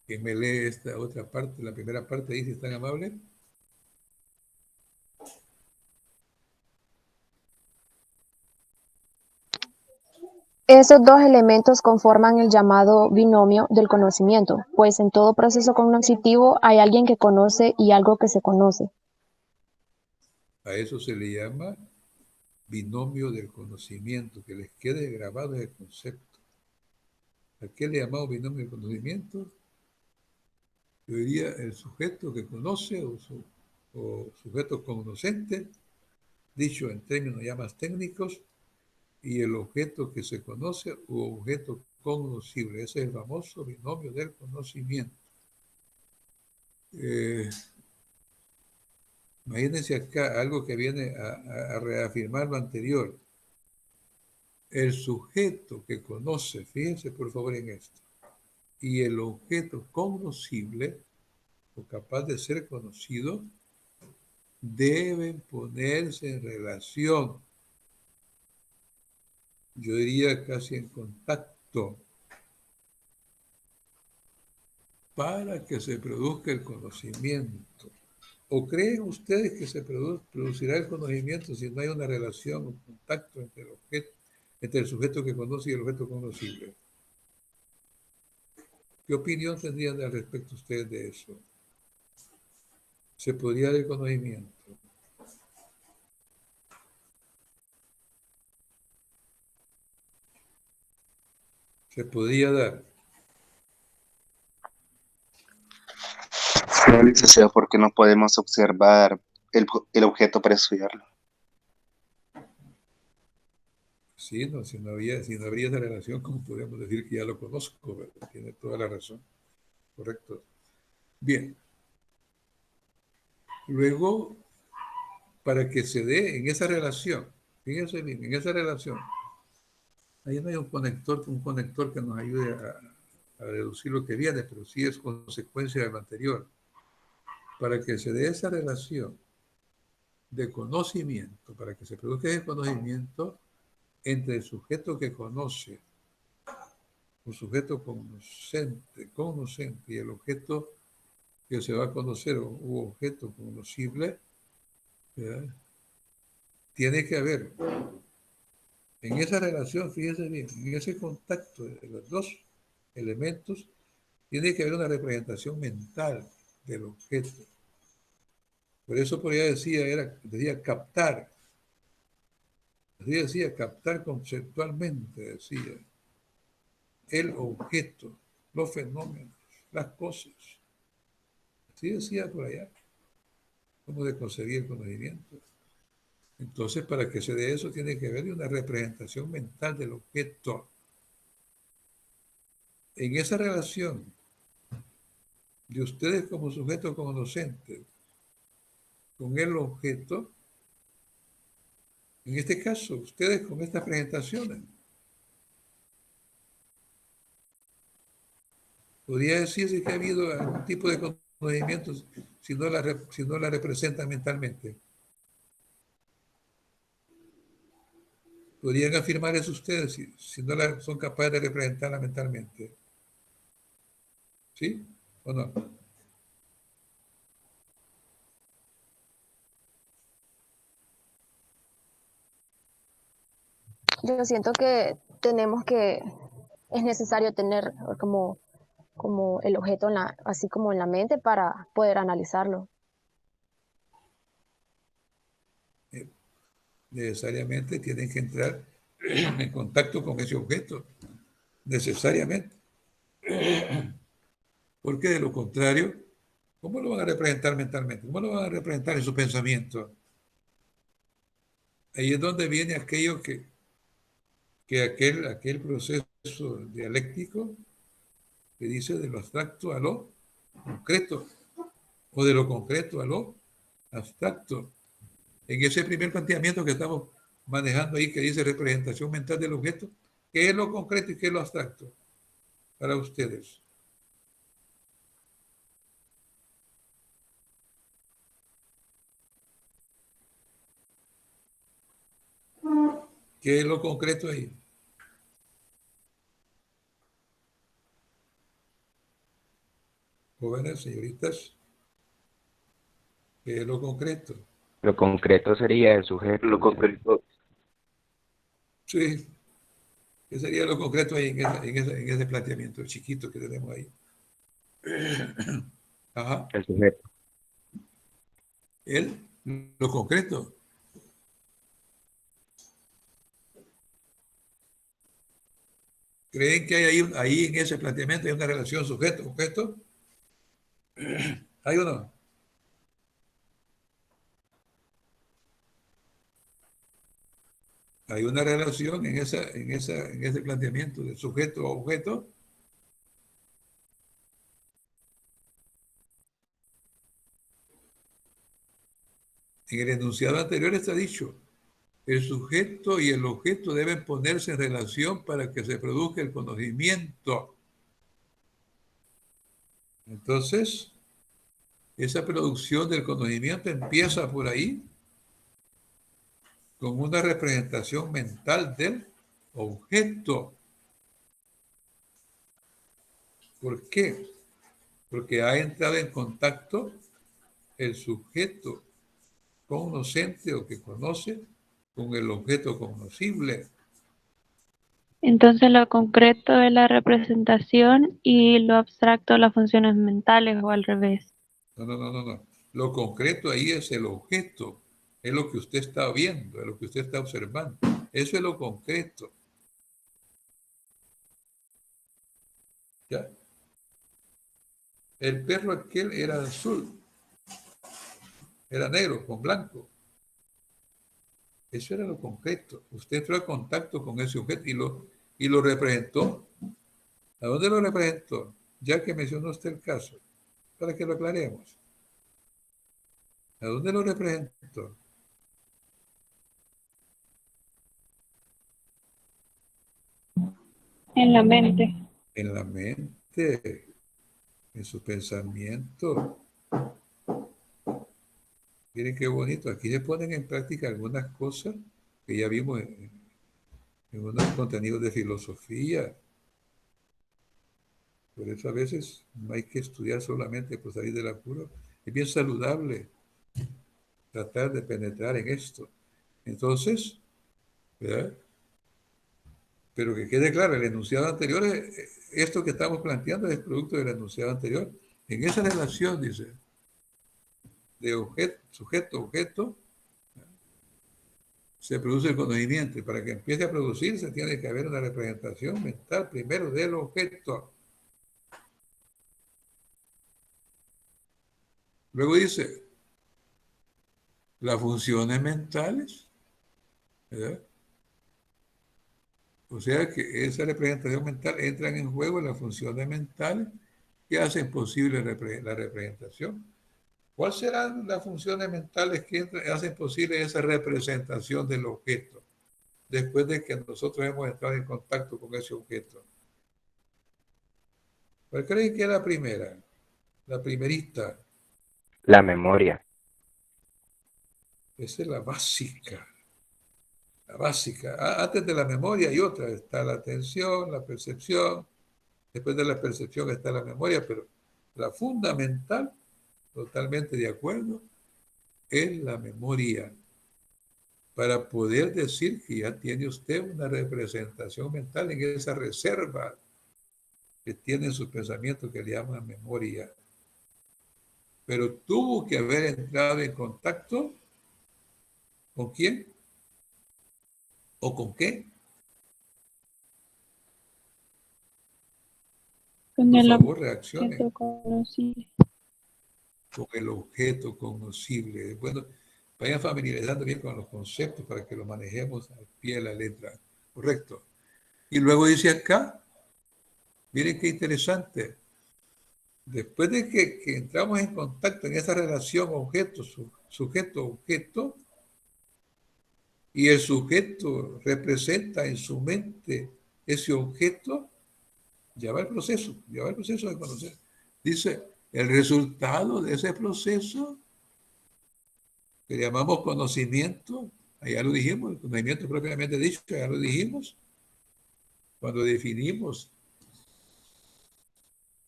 ¿Quién me lee esta otra parte? La primera parte dice, ¿tan amable? Esos dos elementos conforman el llamado binomio del conocimiento, pues en todo proceso cognitivo hay alguien que conoce y algo que se conoce. A eso se le llama binomio del conocimiento, que les quede grabado el concepto. ¿A qué le llamamos binomio del conocimiento? Yo diría el sujeto que conoce o sujeto cognoscente, dicho en términos ya más técnicos, y el objeto que se conoce o objeto cognoscible. Ese es el famoso binomio del conocimiento. Imagínense acá algo que viene a reafirmar lo anterior. El sujeto que conoce, fíjense por favor en esto, y el objeto cognoscible o capaz de ser conocido deben ponerse en relación, yo diría casi en contacto, para que se produzca el conocimiento. ¿O creen ustedes que se producirá el conocimiento si no hay una relación o contacto entre el sujeto que conoce y el objeto conocible? ¿Qué opinión tendrían al respecto ustedes de eso? ¿Se podría dar el conocimiento? ¿Se podría dar? No, licenciado, porque no podemos observar el objeto para estudiarlo. Sí, no, si no habría esa relación, ¿cómo podemos decir que ya lo conozco? ¿Verdad? Tiene toda la razón. Correcto. Bien. Luego, para que se dé en esa relación, fíjense bien, en esa relación, ahí no hay un conector que nos ayude a reducir lo que viene, pero sí es consecuencia de lo anterior. Para que se dé esa relación de conocimiento, para que se produzca ese conocimiento entre el sujeto que conoce, un sujeto conocente y el objeto que se va a conocer u objeto conocible, ¿verdad? Tiene que haber en esa relación, fíjense bien, en ese contacto de los dos elementos, tiene que haber una representación mental del objeto. Por eso por ella decía captar. Así decía, captar conceptualmente, decía, el objeto, los fenómenos, las cosas. Así decía por allá. cómo de concebir el conocimiento. Entonces, para que se dé eso, tiene que haber una representación mental del objeto. En esa relación de ustedes como sujetos conocentes con el objeto, en este caso, ustedes con estas presentaciones, podría decirse que ha habido algún tipo de conocimiento si no la representan mentalmente. ¿Podrían afirmar eso ustedes si no son capaces de representarla mentalmente? ¿Sí o no? Yo siento que es necesario tener como el objeto así como en la mente para poder analizarlo. Necesariamente tienen que entrar en contacto con ese objeto, necesariamente. Porque de lo contrario, ¿cómo lo van a representar mentalmente? ¿Cómo lo van a representar en su pensamiento? Ahí es donde viene aquello que aquel proceso dialéctico que dice de lo abstracto a lo concreto, o de lo concreto a lo abstracto. En ese primer planteamiento que estamos manejando ahí, que dice representación mental del objeto, ¿qué es lo concreto y qué es lo abstracto para ustedes? ¿Qué es lo concreto ahí? Jóvenes, señoritas, ¿qué es lo concreto? Lo concreto sería el sujeto. Lo concreto. Sí, ¿qué sería lo concreto ahí en ese planteamiento chiquito que tenemos ahí? Ajá. El sujeto. Lo concreto. ¿Creen que hay ahí en ese planteamiento hay una relación sujeto-objeto? ¿Hay o no? Hay una relación en ese planteamiento de sujeto a objeto. En el enunciado anterior está dicho, el sujeto y el objeto deben ponerse en relación para que se produzca el conocimiento. Entonces, esa producción del conocimiento empieza por ahí, con una representación mental del objeto. ¿Por qué? Porque ha entrado en contacto el sujeto conocente o que conoce con el objeto conocible. Entonces lo concreto es la representación y lo abstracto las funciones mentales o al revés. No. Lo concreto ahí es el objeto, es lo que usted está viendo, es lo que usted está observando. Eso es lo concreto. ¿Ya? El perro aquel era azul, era negro con blanco. Eso era lo concreto. Usted entró en contacto con ese objeto y lo representó. ¿A dónde lo representó? Ya que mencionó usted el caso, para que lo aclaremos. ¿A dónde lo representó? En la mente. En la mente, en su pensamiento. Miren qué bonito. Aquí se ponen en práctica algunas cosas que ya vimos en unos contenidos de filosofía. Por eso a veces no hay que estudiar solamente por salir del apuro. Es bien saludable tratar de penetrar en esto. Entonces, ¿verdad? Pero que quede claro, el enunciado anterior, esto que estamos planteando es producto del enunciado anterior. En esa relación, dice, de sujeto-objeto, se produce el conocimiento. Y para que empiece a producirse, tiene que haber una representación mental primero del objeto. Luego dice, las funciones mentales, ¿verdad? O sea que esa representación mental entran en juego las funciones mentales que hacen posible la representación. ¿Cuáles serán las funciones mentales que hacen posible esa representación del objeto después de que nosotros hemos estado en contacto con ese objeto? ¿Cuál creen que es la primera? La primerita. La memoria. Esa es la básica. La básica. Antes de la memoria hay otra. Está la atención, la percepción. Después de la percepción está la memoria, pero la fundamental, totalmente de acuerdo, es la memoria. Para poder decir que ya tiene usted una representación mental en esa reserva que tiene en sus pensamientos que le llaman memoria. Pero tuvo que haber entrado en contacto ¿con quién? ¿O con qué? Con Por el favor, reaccionen. objeto conocible. Con el objeto conocible. Bueno, vayan familiarizando bien con los conceptos para que lo manejemos al pie de la letra. Correcto. Y luego dice acá, miren qué interesante. Después de que entramos en contacto en esa relación sujeto-objeto, y el sujeto representa en su mente ese objeto, ya va el proceso de conocer. Dice, el resultado de ese proceso, que llamamos conocimiento, allá lo dijimos, el conocimiento propiamente dicho, ya lo dijimos, cuando definimos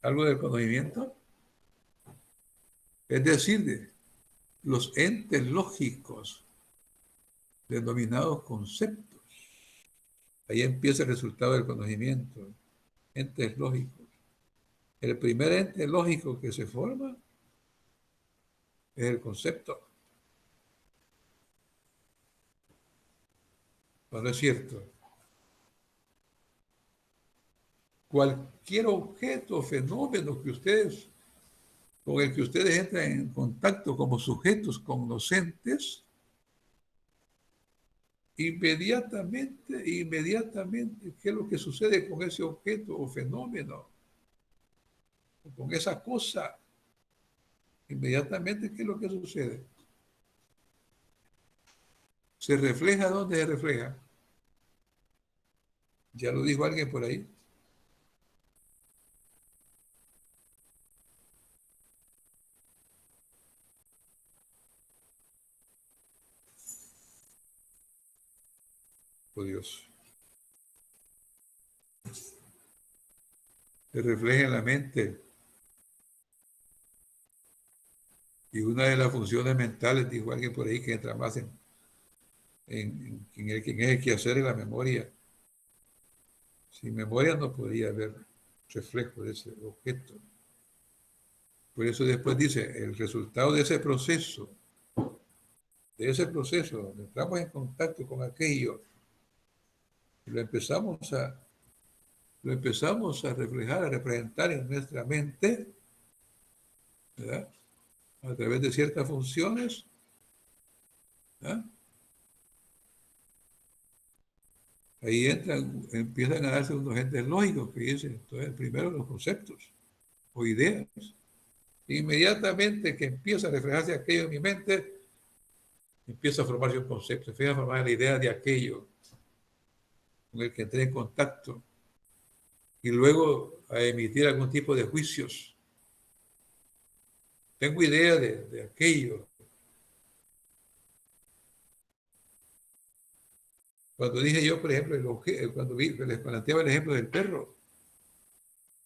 algo del conocimiento, es decir, los entes lógicos denominados conceptos. Ahí empieza el resultado del conocimiento, entes lógicos. El primer ente lógico que se forma es el concepto. ¿No es cierto? Cualquier objeto o fenómeno con el que ustedes entran en contacto como sujetos conocentes, inmediatamente, ¿qué es lo que sucede con ese objeto o fenómeno? O con esa cosa. Inmediatamente, ¿qué es lo que sucede? ¿Se refleja? ¿Dónde se refleja? Ya lo dijo alguien por ahí. Oh Dios. Se refleja en la mente. Y una de las funciones mentales, dijo alguien por ahí, que entra más en el quehacer de la memoria. Sin memoria no podría haber reflejo de ese objeto. Por eso después dice, el resultado de ese proceso, donde entramos en contacto con aquello, lo empezamos a reflejar, a representar en nuestra mente, ¿verdad? A través de ciertas funciones, ¿verdad? Ahí empiezan a darse unos entes lógicos que dicen, entonces primero los conceptos o ideas. Inmediatamente que empieza a reflejarse aquello en mi mente, empieza a formarse un concepto, empieza a formar la idea de aquello con el que entré en contacto y luego a emitir algún tipo de juicios. Tengo idea de aquello. Cuando dije yo, por ejemplo, cuando les planteaba el ejemplo del perro,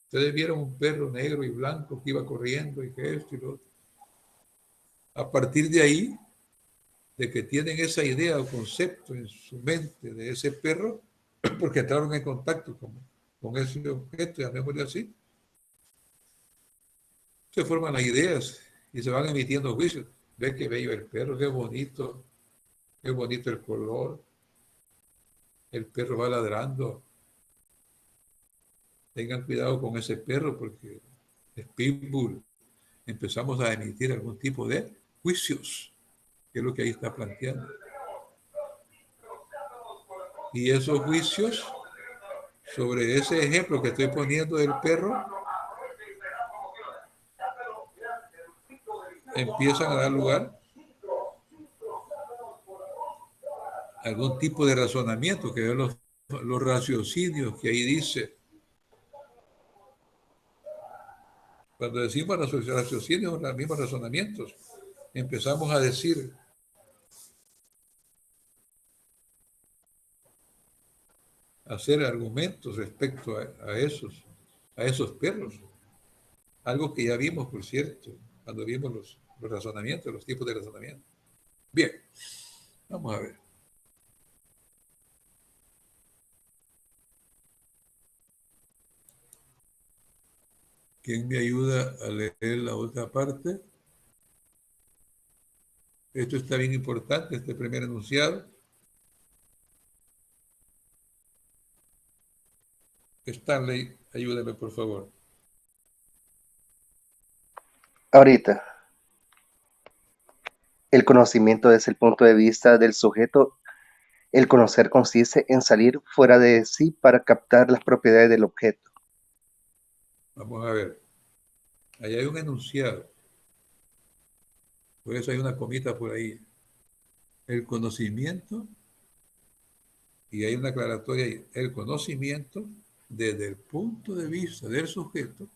ustedes vieron un perro negro y blanco que iba corriendo y que esto y lo otro. A partir de ahí, de que tienen esa idea o concepto en su mente de ese perro, porque entraron en contacto con ese objeto, llamémosle así, se forman las ideas y se van emitiendo juicios. Ve qué bello el perro, qué bonito el color, el perro va ladrando. Tengan cuidado con ese perro porque es pitbull. Empezamos a emitir algún tipo de juicios. que es lo que ahí está planteando. Y esos juicios sobre ese ejemplo que estoy poniendo del perro empiezan a dar lugar a algún tipo de razonamiento, que son los raciocinios que ahí dice. Cuando decimos raciocinios, son los mismos razonamientos. Empezamos a decir, a hacer argumentos respecto a esos perros. Algo que ya vimos, por cierto, cuando vimos los razonamientos, los tipos de razonamiento. Bien, vamos a ver. ¿Quién me ayuda a leer la otra parte? Esto está bien importante, este primer enunciado. Stanley, ayúdame, por favor. Ahorita, el conocimiento desde el punto de vista del sujeto, el conocer consiste en salir fuera de sí para captar las propiedades del objeto. Vamos a ver. Ahí hay un enunciado. Por eso hay una comita por ahí. El conocimiento, y hay una aclaratoria ahí, el conocimiento desde el punto de vista del sujeto.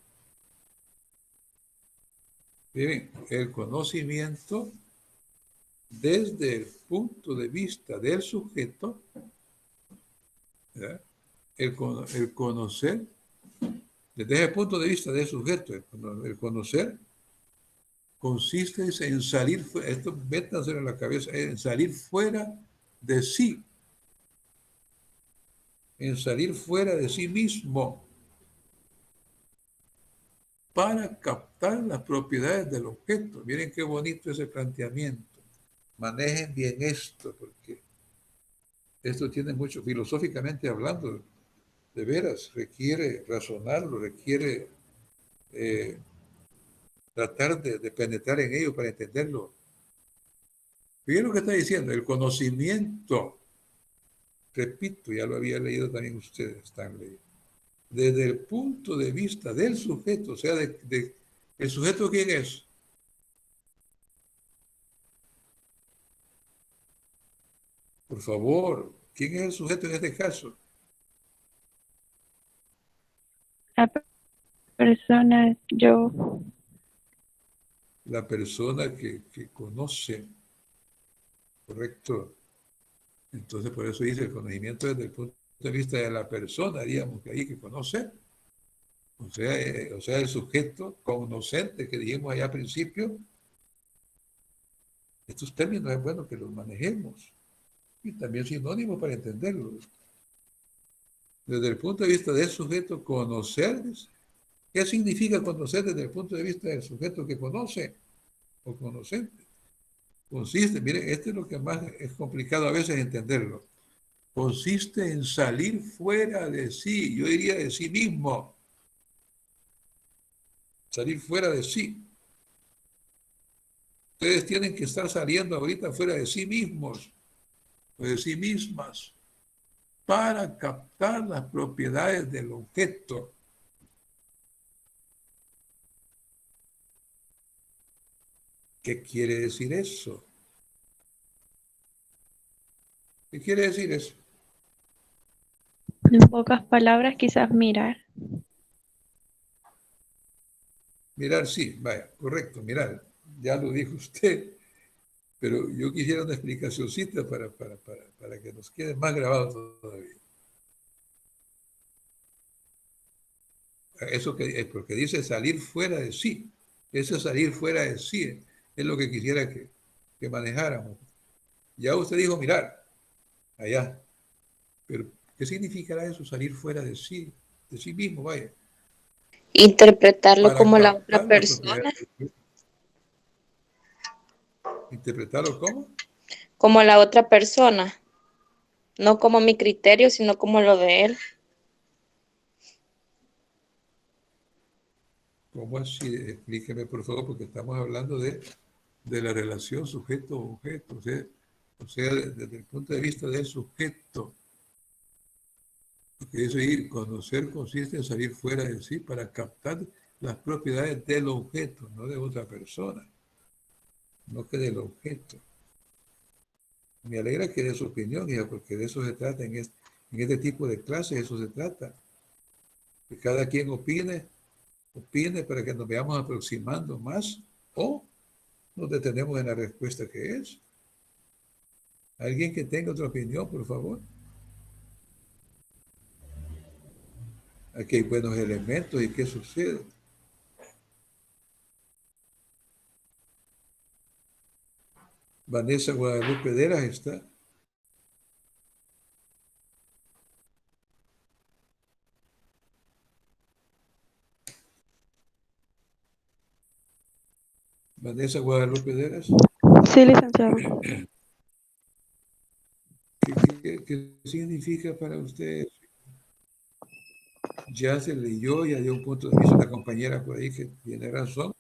Miren, el conocimiento desde el punto de vista del sujeto, ¿verdad? El conocer, desde el punto de vista del sujeto, el conocer consiste en salir, esto métanselo en la cabeza, en salir fuera de sí, en salir fuera de sí mismo para captar las propiedades del objeto. Miren qué bonito ese planteamiento. Manejen bien esto, porque esto tiene mucho, filosóficamente hablando, de veras, requiere razonarlo, requiere tratar de penetrar en ello para entenderlo. Miren lo que está diciendo, el conocimiento, repito, ya lo había leído también ustedes, Stanley, desde el punto de vista del sujeto, o sea, ¿el sujeto quién es? Por favor, ¿quién es el sujeto en este caso? La persona es yo. La persona que conoce, ¿correcto? Entonces, por eso dice el conocimiento desde el punto de vista de la persona, haríamos que ahí que conoce. O sea, el sujeto conocente que dijimos allá al principio. Estos términos es bueno que los manejemos y también sinónimos para entenderlos. Desde el punto de vista del sujeto, conocer, ¿qué significa conocer desde el punto de vista del sujeto que conoce o conocente? Consiste, miren, esto es lo que más es complicado a veces entenderlo. Consiste en salir fuera de sí, yo diría de sí mismo. Salir fuera de sí. Ustedes tienen que estar saliendo ahorita fuera de sí mismos o de sí mismas para captar las propiedades del objeto. ¿Qué quiere decir eso? ¿Qué quiere decir eso? En pocas palabras, quizás mirar. Mirar, sí, vaya, correcto, mirar. Ya lo dijo usted, pero yo quisiera una explicacióncita para que nos quede más grabado todavía. Eso que es porque dice salir fuera de sí. Ese salir fuera de sí es lo que quisiera que manejáramos. Ya usted dijo mirar, allá. Pero, ¿qué significará eso, salir fuera de sí mismo, vaya? Interpretarlo Para como la otra captar la persona, propiedad. ¿Interpretarlo cómo? como la otra persona, no como mi criterio, sino como lo de él. ¿Cómo así? Explíqueme, por favor, porque estamos hablando de de la relación sujeto-objeto, o sea, desde el punto de vista del sujeto. Porque eso ir, conocer consiste en salir fuera de sí para captar las propiedades del objeto, no de otra persona, no que del objeto. Me alegra que dé su opinión, hija, porque de eso se trata en este tipo de clases, eso se trata. Que cada quien opine para que nos veamos aproximando más o nos detenemos en la respuesta que es. ¿Alguien que tenga otra opinión, por favor? Aquí hay buenos elementos y ¿qué sucede? Vanessa Guadalupe Deras está. Vanessa Guadalupe Deras. Sí, licenciado. ¿Qué significa para usted? Ya se leyó, ya dio un punto de vista una compañera por ahí que tiene razón.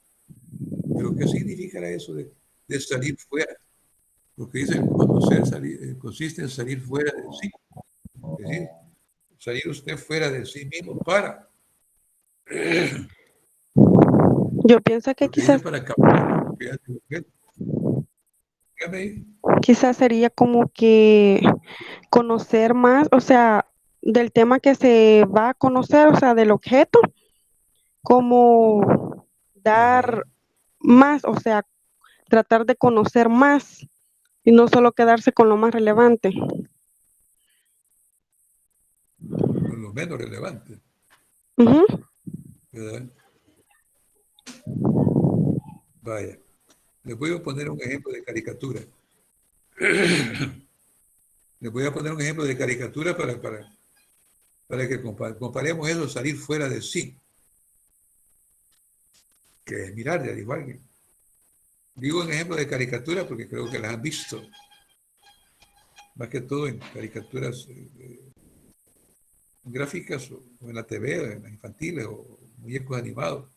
Pero ¿qué significará eso de salir fuera? Porque dice conocer, consiste en salir fuera de sí. Es decir, salir usted fuera de sí mismo para. Yo pienso que Porque dice quizás, para captar la propiedad del objeto. Dígame ahí. quizás sería como que conocer más, o sea, del tema que se va a conocer, o sea, del objeto, como dar Ajá. más, o sea, tratar de conocer más y no solo quedarse con lo más relevante. Con lo menos relevante. Ujú. ¿Verdad? Vaya. Les voy a poner un ejemplo de caricatura. Les voy a poner un ejemplo de caricatura para que comparemos eso, salir fuera de sí. Que es mirar, al igual que. Digo un ejemplo de caricatura porque creo que las han visto. Más que todo en caricaturas gráficas o en la TV, en las infantiles o muñecos animados.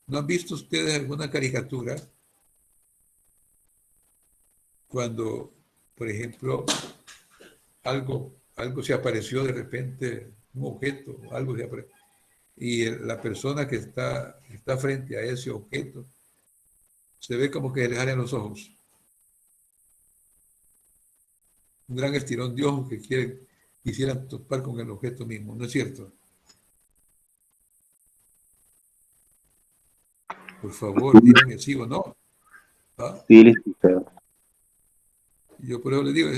¿No han visto ustedes alguna caricatura cuando, por ejemplo, algo se apareció de repente, un objeto, algo se apareció, y la persona que está frente a ese objeto se ve como que le salen los ojos? Un gran estirón de ojos que quisieran topar con el objeto mismo, ¿no es cierto? Por favor, díganme sí o no. ¿Ah? Sí, licenciado. Yo por eso les digo,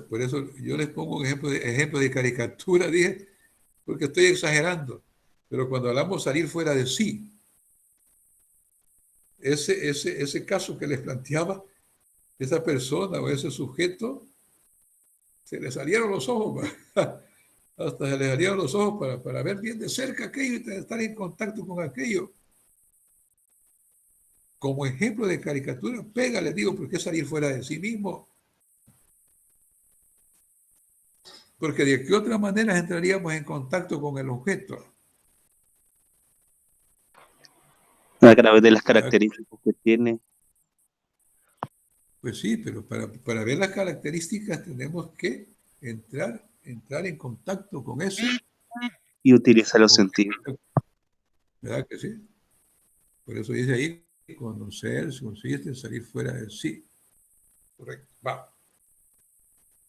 por eso yo les pongo un ejemplo de caricatura, dije, porque estoy exagerando. Pero cuando hablamos salir fuera de sí, ese caso que les planteaba, esa persona o ese sujeto, se le salieron los ojos, hasta se le salieron los ojos para ver bien de cerca aquello y estar en contacto con aquello. Como ejemplo de caricatura, pega, les digo, ¿por qué salir fuera de sí mismo? Porque de qué otra manera entraríamos en contacto con el objeto. A través de las características que tiene. Pues sí, pero para ver las características tenemos que entrar en contacto con eso. Y utiliza los sentidos. ¿Verdad que sí? Por eso dice ahí, conocer consiste en salir fuera de sí. Correcto. Va.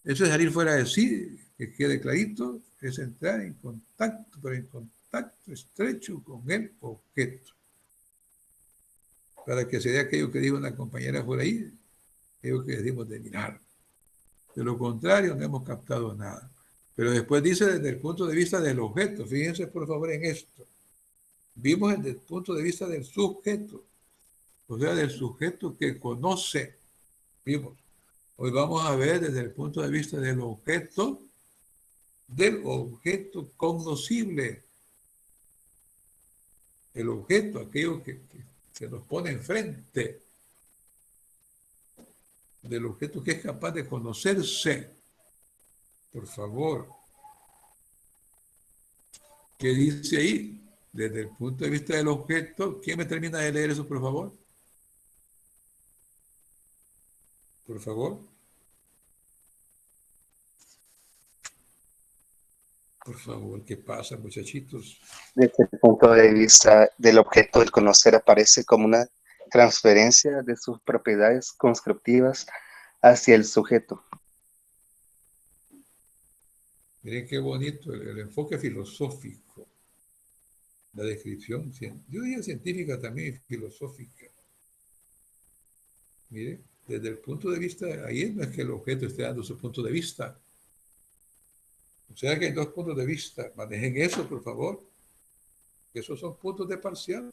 Eso es salir fuera de sí, que quede clarito, es entrar en contacto, pero en contacto estrecho con el objeto. Para que se dé aquello que dijo una compañera por ahí, aquello que decimos de mirar. De lo contrario, no hemos captado nada. Pero después dice desde el punto de vista del objeto. Fíjense por favor en esto. Vimos desde el punto de vista del sujeto. O sea, del sujeto que conoce. Vimos. Hoy vamos a ver desde el punto de vista del objeto conocible. El objeto, aquello que nos pone enfrente. Del objeto que es capaz de conocerse. Por favor. ¿Qué dice ahí? Desde el punto de vista del objeto, ¿quién me termina de leer eso, por favor? Por favor. Por favor, ¿qué pasa, muchachitos? Desde el punto de vista del objeto, el conocer aparece como una transferencia de sus propiedades constructivas hacia el sujeto. Miren qué bonito el enfoque filosófico, la descripción, yo diría científica también y filosófica. Miren, desde el punto de vista, ahí no es que el objeto esté dando su punto de vista. O sea que hay dos puntos de vista. Manejen eso, por favor. Esos son puntos de parcial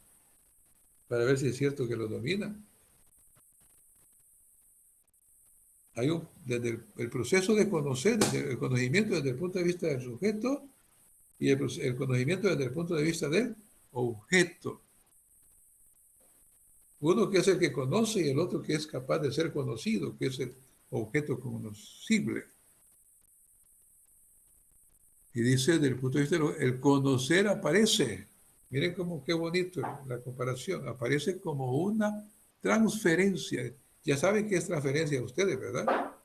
para ver si es cierto que lo dominan. Hay desde el proceso de conocer, desde el conocimiento desde el punto de vista del sujeto y el conocimiento desde el punto de vista del objeto. Uno que es el que conoce y el otro que es capaz de ser conocido, que es el objeto conocible. Y dice, desde el punto de vista el conocer aparece. Miren cómo qué bonito la comparación. Aparece como una transferencia. Ya saben qué es transferencia ustedes, ¿verdad?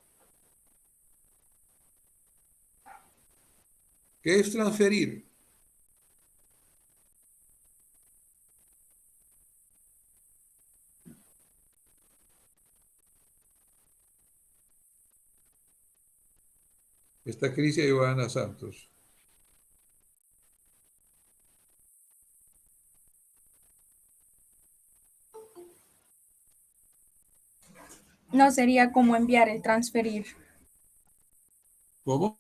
¿Qué es transferir? Está Crisia Johanna Santos. No sería como enviar el transferir. ¿Cómo?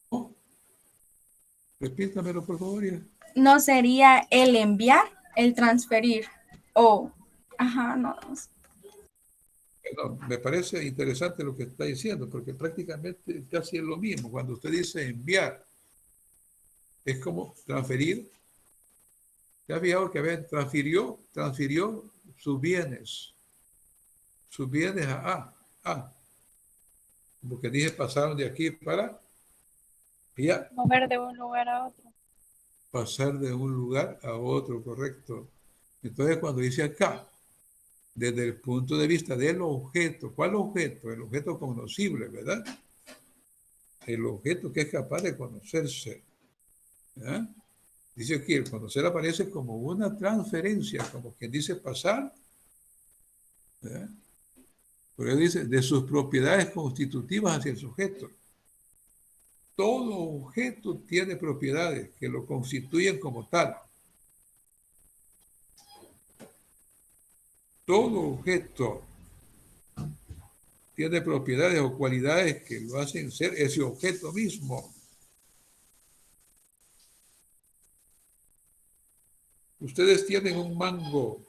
Repítamelo, por favor. Ya. No sería el enviar, el transferir. Ajá, no. No, me parece interesante lo que está diciendo, porque prácticamente casi es lo mismo. Cuando usted dice enviar, es como transferir. ¿Ya ha fijado que transfirió sus bienes a. Como que dije, pasaron de aquí para allá. Mover de un lugar a otro. Pasar de un lugar a otro, correcto. Entonces, cuando dice acá, desde el punto de vista del objeto, ¿cuál objeto? El objeto conocible, ¿verdad? El objeto que es capaz de conocerse. ¿Ya? Dice aquí, el conocer aparece como una transferencia, como quien dice pasar. ¿Ya? Por eso dice, de sus propiedades constitutivas hacia el sujeto. Todo objeto tiene propiedades que lo constituyen como tal. Todo objeto tiene propiedades o cualidades que lo hacen ser ese objeto mismo. Ustedes tienen un mango,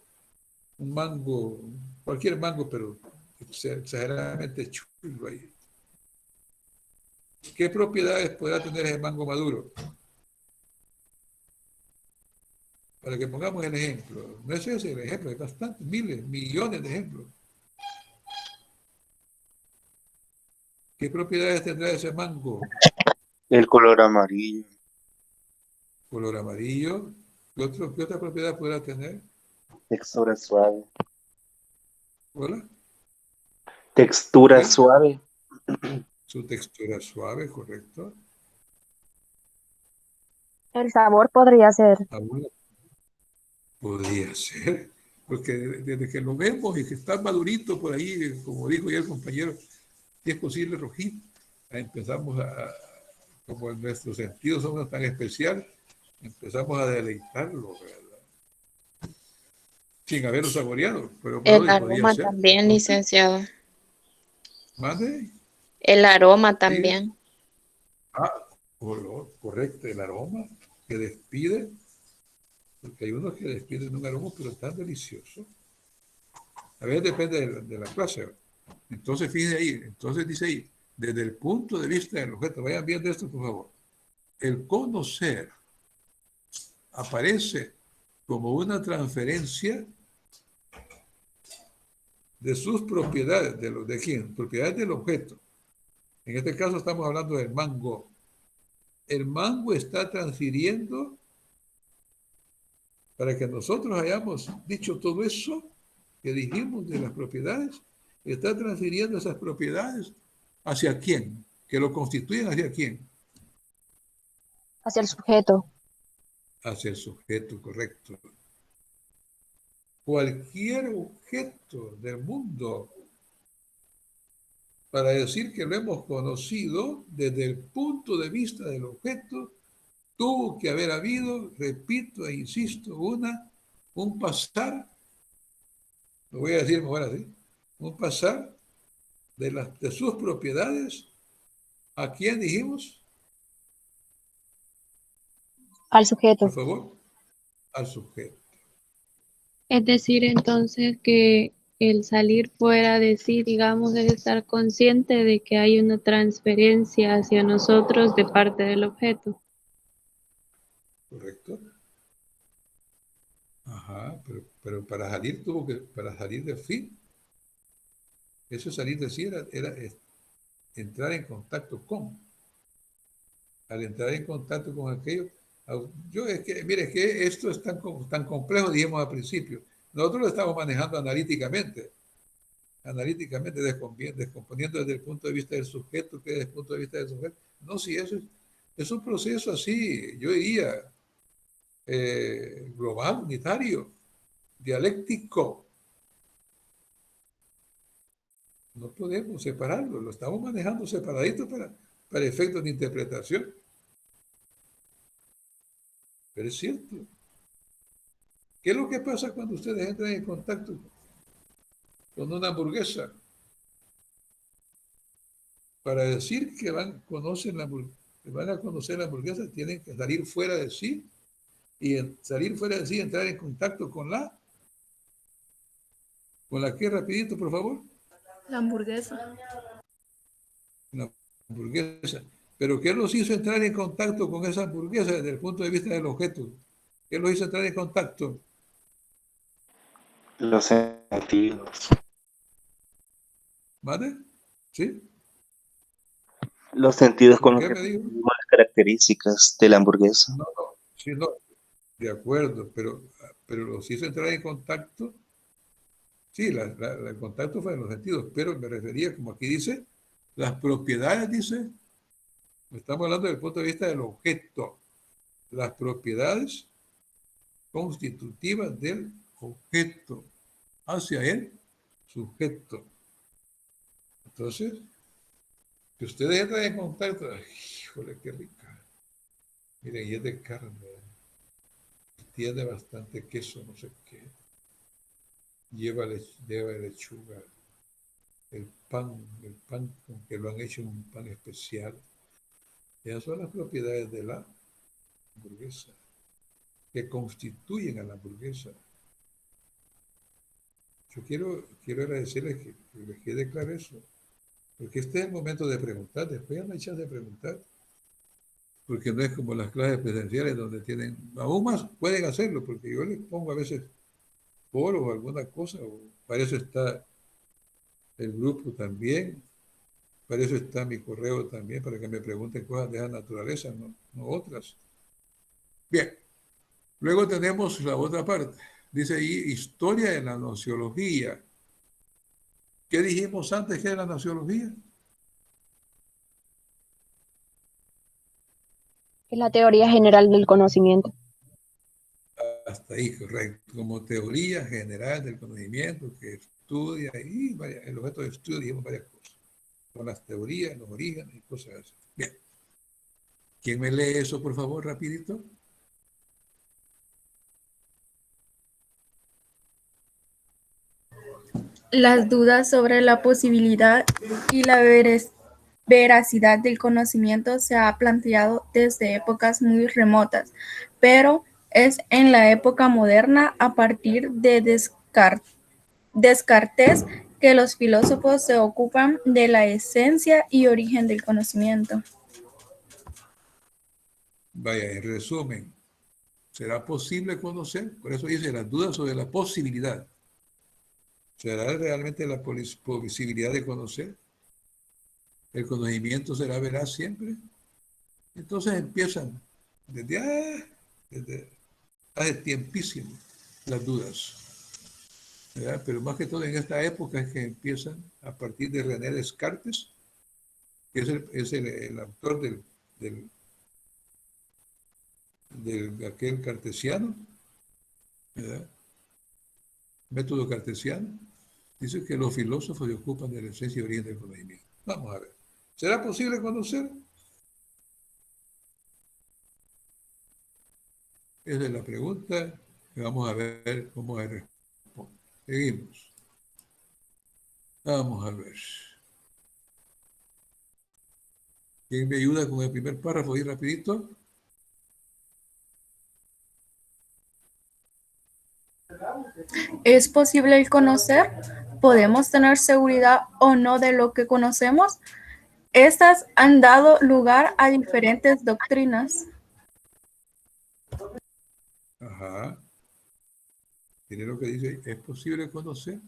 cualquier mango, pero exageradamente chulo ahí. ¿Qué propiedades podrá tener ese mango maduro? Para que pongamos el ejemplo. No es ese el ejemplo, hay bastantes, miles, millones de ejemplos. ¿Qué propiedades tendrá ese mango? El color amarillo. Color amarillo. ¿Qué otra propiedad podrá tener? Textura suave. ¿Hola? Textura ¿Qué? suave. Su textura suave, correcto. El sabor podría ser. Podría ser, porque desde que lo vemos y que está madurito por ahí, como dijo ya el compañero, si es posible rojito, empezamos como nuestros sentidos son tan especiales, empezamos a deleitarlo, ¿verdad? Sin haberlo saboreado. Pero El podía aroma ser. también, Entonces, licenciado. ¿mande? El aroma Sí. también. Correcto, el aroma que despide, porque hay unos que despiden un aroma, pero tan delicioso. A veces depende de la clase. Entonces, fíjense ahí, entonces dice ahí, desde el punto de vista del objeto, vayan viendo esto, por favor. El conocer aparece como una transferencia de sus propiedades, ¿de quién? Propiedades del objeto. En este caso estamos hablando del mango. El mango está transfiriendo para que nosotros hayamos dicho todo eso que dijimos de las propiedades, está transfiriendo esas propiedades hacia quién, que lo constituyen hacia quién, Hacia el sujeto. hacia el sujeto, correcto. Cualquier objeto del mundo, para decir que lo hemos conocido desde el punto de vista del objeto, tuvo que haber habido, repito e insisto, un pasar, lo voy a decir mejor así, un pasar de sus propiedades, ¿a quién dijimos? Al sujeto. Por favor, al sujeto. Es decir, entonces que el salir fuera de sí, digamos, es estar consciente de que hay una transferencia hacia nosotros de parte del objeto. ¿Correcto? Ajá, pero para salir de sí, eso salir de sí era entrar en contacto con. Al entrar en contacto con aquello, mire, es que esto es tan complejo, dijimos al principio. Nosotros lo estamos manejando analíticamente, descomponiendo desde el punto de vista del sujeto, que desde el punto de vista del sujeto. No, si eso es un proceso así, yo diría, global, unitario, dialéctico. No podemos separarlo, lo estamos manejando separadito para efectos de interpretación. Pero es cierto. ¿Qué es lo que pasa cuando ustedes entran en contacto con una hamburguesa? Para decir que van a conocer la hamburguesa, tienen que salir fuera de sí, y salir fuera de sí, entrar en contacto con la que, rapidito, por favor. La hamburguesa. La hamburguesa. Pero ¿qué los hizo entrar en contacto con esa hamburguesa desde el punto de vista del objeto? ¿Qué los hizo entrar en contacto? Los sentidos. ¿Vale? ¿Sí? Los sentidos con ¿Por los qué que me dijo? percibimos las características de la hamburguesa. No, sí, no, de acuerdo, pero los hizo entrar en contacto. Sí, el contacto fue en los sentidos, pero me refería, como aquí dice, las propiedades, dice, estamos hablando desde el punto de vista del objeto, las propiedades constitutivas del objeto hacia el sujeto. Entonces, que ustedes entran en contacto, ¡ay, híjole, qué rica! Miren, y es de carne, tiene bastante queso, no sé qué. Lleva lechuga, el pan con que lo han hecho un pan especial. Esas son las propiedades de la hamburguesa, que constituyen a la hamburguesa. Yo quiero agradecerles que les quede claro eso, porque este es el momento de preguntar, después ya no hay chance de preguntar, porque no es como las clases presenciales donde tienen, aún más pueden hacerlo, porque yo les pongo a veces foros o alguna cosa, o para eso está el grupo también, para eso está mi correo también, para que me pregunten cosas de esa naturaleza, no otras. Bien, luego tenemos la otra parte. Dice ahí, historia de la nociología. ¿Qué dijimos antes que era la nociología? Es la teoría general del conocimiento. Hasta ahí, correcto. Como teoría general del conocimiento que estudia y el objeto de estudio dijimos varias cosas. Son las teorías, los orígenes y cosas así. Bien. ¿Quién me lee eso, por favor, rapidito? Las dudas sobre la posibilidad y la veracidad del conocimiento se ha planteado desde épocas muy remotas, pero es en la época moderna, a partir de Descartes, que los filósofos se ocupan de la esencia y origen del conocimiento. Vaya, en resumen, ¿será posible conocer? Por eso dice las dudas sobre la posibilidad. ¿Será realmente la posibilidad de conocer? ¿El conocimiento será veraz siempre? Entonces empiezan desde hace tiempísimo las dudas. ¿verdad? Pero más que todo en esta época es que empiezan a partir de René Descartes, que es el autor de aquel cartesiano, ¿verdad? Método cartesiano. Dice que los filósofos se ocupan de la esencia y origen del conocimiento. Vamos a ver. ¿Será posible conocer? Esa es la pregunta que vamos a ver cómo responde. Seguimos. Vamos a ver. ¿Quién me ayuda con el primer párrafo ahí rapidito? ¿Es posible el conocer? ¿Podemos tener seguridad o no de lo que conocemos? Estas han dado lugar a diferentes doctrinas. Ajá. Tiene lo que dice, ¿es posible conocer?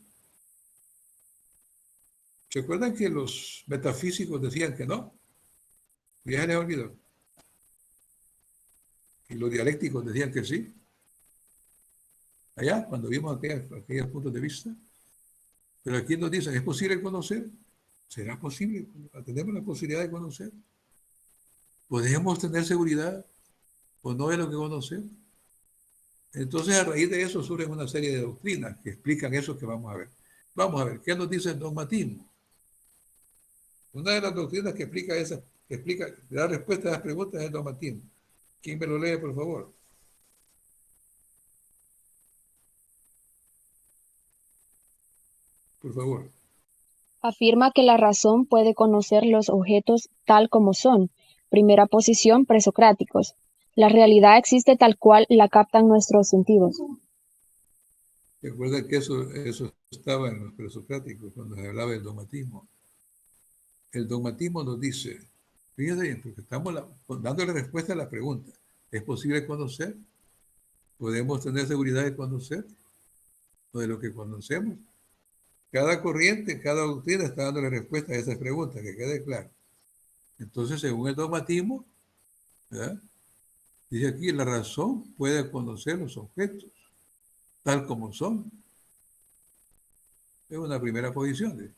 ¿Se acuerdan que los metafísicos decían que no? Ya se les olvidó. Y los dialécticos decían que sí. Allá, cuando vimos aquellos puntos de vista. Pero aquí nos dicen, ¿es posible conocer? ¿Será posible? ¿Tenemos la posibilidad de conocer? ¿Podemos tener seguridad o no de lo que conocemos? Entonces, a raíz de eso surgen una serie de doctrinas que explican eso que vamos a ver. Vamos a ver, ¿qué nos dice el dogmatismo? Una de las doctrinas que explica da respuesta a las preguntas es el dogmatismo. ¿Quién me lo lee, por favor? Por favor. Afirma que la razón puede conocer los objetos tal como son. Primera posición, presocráticos. La realidad existe tal cual la captan nuestros sentidos. Recuerda que eso estaba en los presocráticos cuando se hablaba del dogmatismo. El dogmatismo nos dice, fíjense bien, porque estamos dándole respuesta a la pregunta, ¿es posible conocer? ¿Podemos tener seguridad de conocer? ¿O de lo que conocemos? Cada corriente, cada doctrina está dándole respuesta a esas preguntas, que quede claro. Entonces, según el dogmatismo, ¿verdad? Dice aquí, la razón puede conocer los objetos, tal como son. Es una primera posición.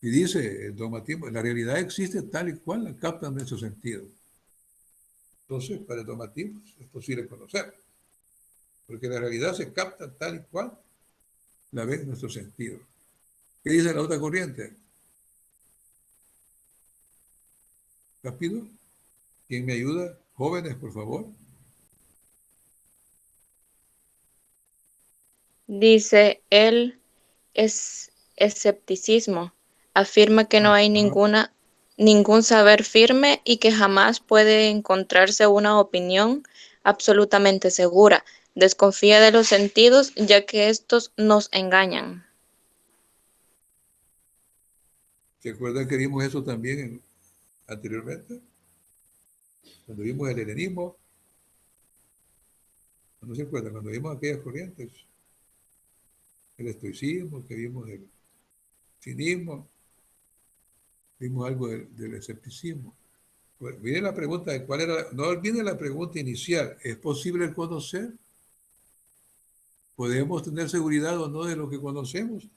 Y dice el dogmatismo, la realidad existe tal y cual la captan en su sentido. Entonces, para el dogmatismo es posible conocer, porque la realidad se capta tal y cual la ve en nuestro sentido. ¿Qué dice la otra corriente? Rápido. ¿Quién me ayuda? Jóvenes, por favor. Dice el escepticismo. Afirma que no hay ningún saber firme y que jamás puede encontrarse una opinión absolutamente segura. Desconfía de los sentidos, ya que estos nos engañan. ¿Se acuerdan que vimos eso también anteriormente? Cuando vimos el helenismo. ¿No se acuerdan? Cuando vimos aquellas corrientes. El estoicismo, que vimos el cinismo, vimos algo del escepticismo. Bueno, viene la pregunta de cuál era, no olviden la pregunta inicial, ¿es posible el conocer? ¿Podemos tener seguridad o no de lo que conocemos?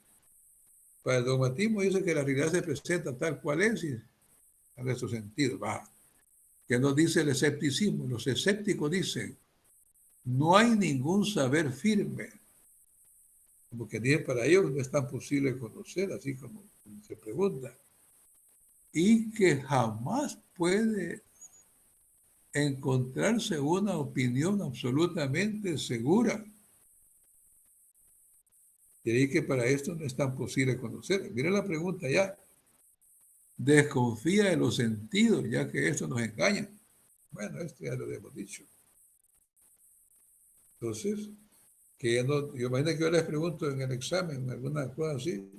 Para el dogmatismo dice que la realidad se presenta tal cual es y a nuestro sentido. ¿Qué nos dice el escepticismo? Los escépticos dicen, no hay ningún saber firme. Como que ni para ellos no es tan posible conocer, así como se pregunta. Y que jamás puede encontrarse una opinión absolutamente segura. Y ahí que para esto no es tan posible conocer. Mira la pregunta ya. Desconfía de los sentidos, ya que esto nos engaña. Bueno, esto ya lo hemos dicho. Entonces, que ya no, yo imagino que yo les pregunto en el examen, alguna cosa así,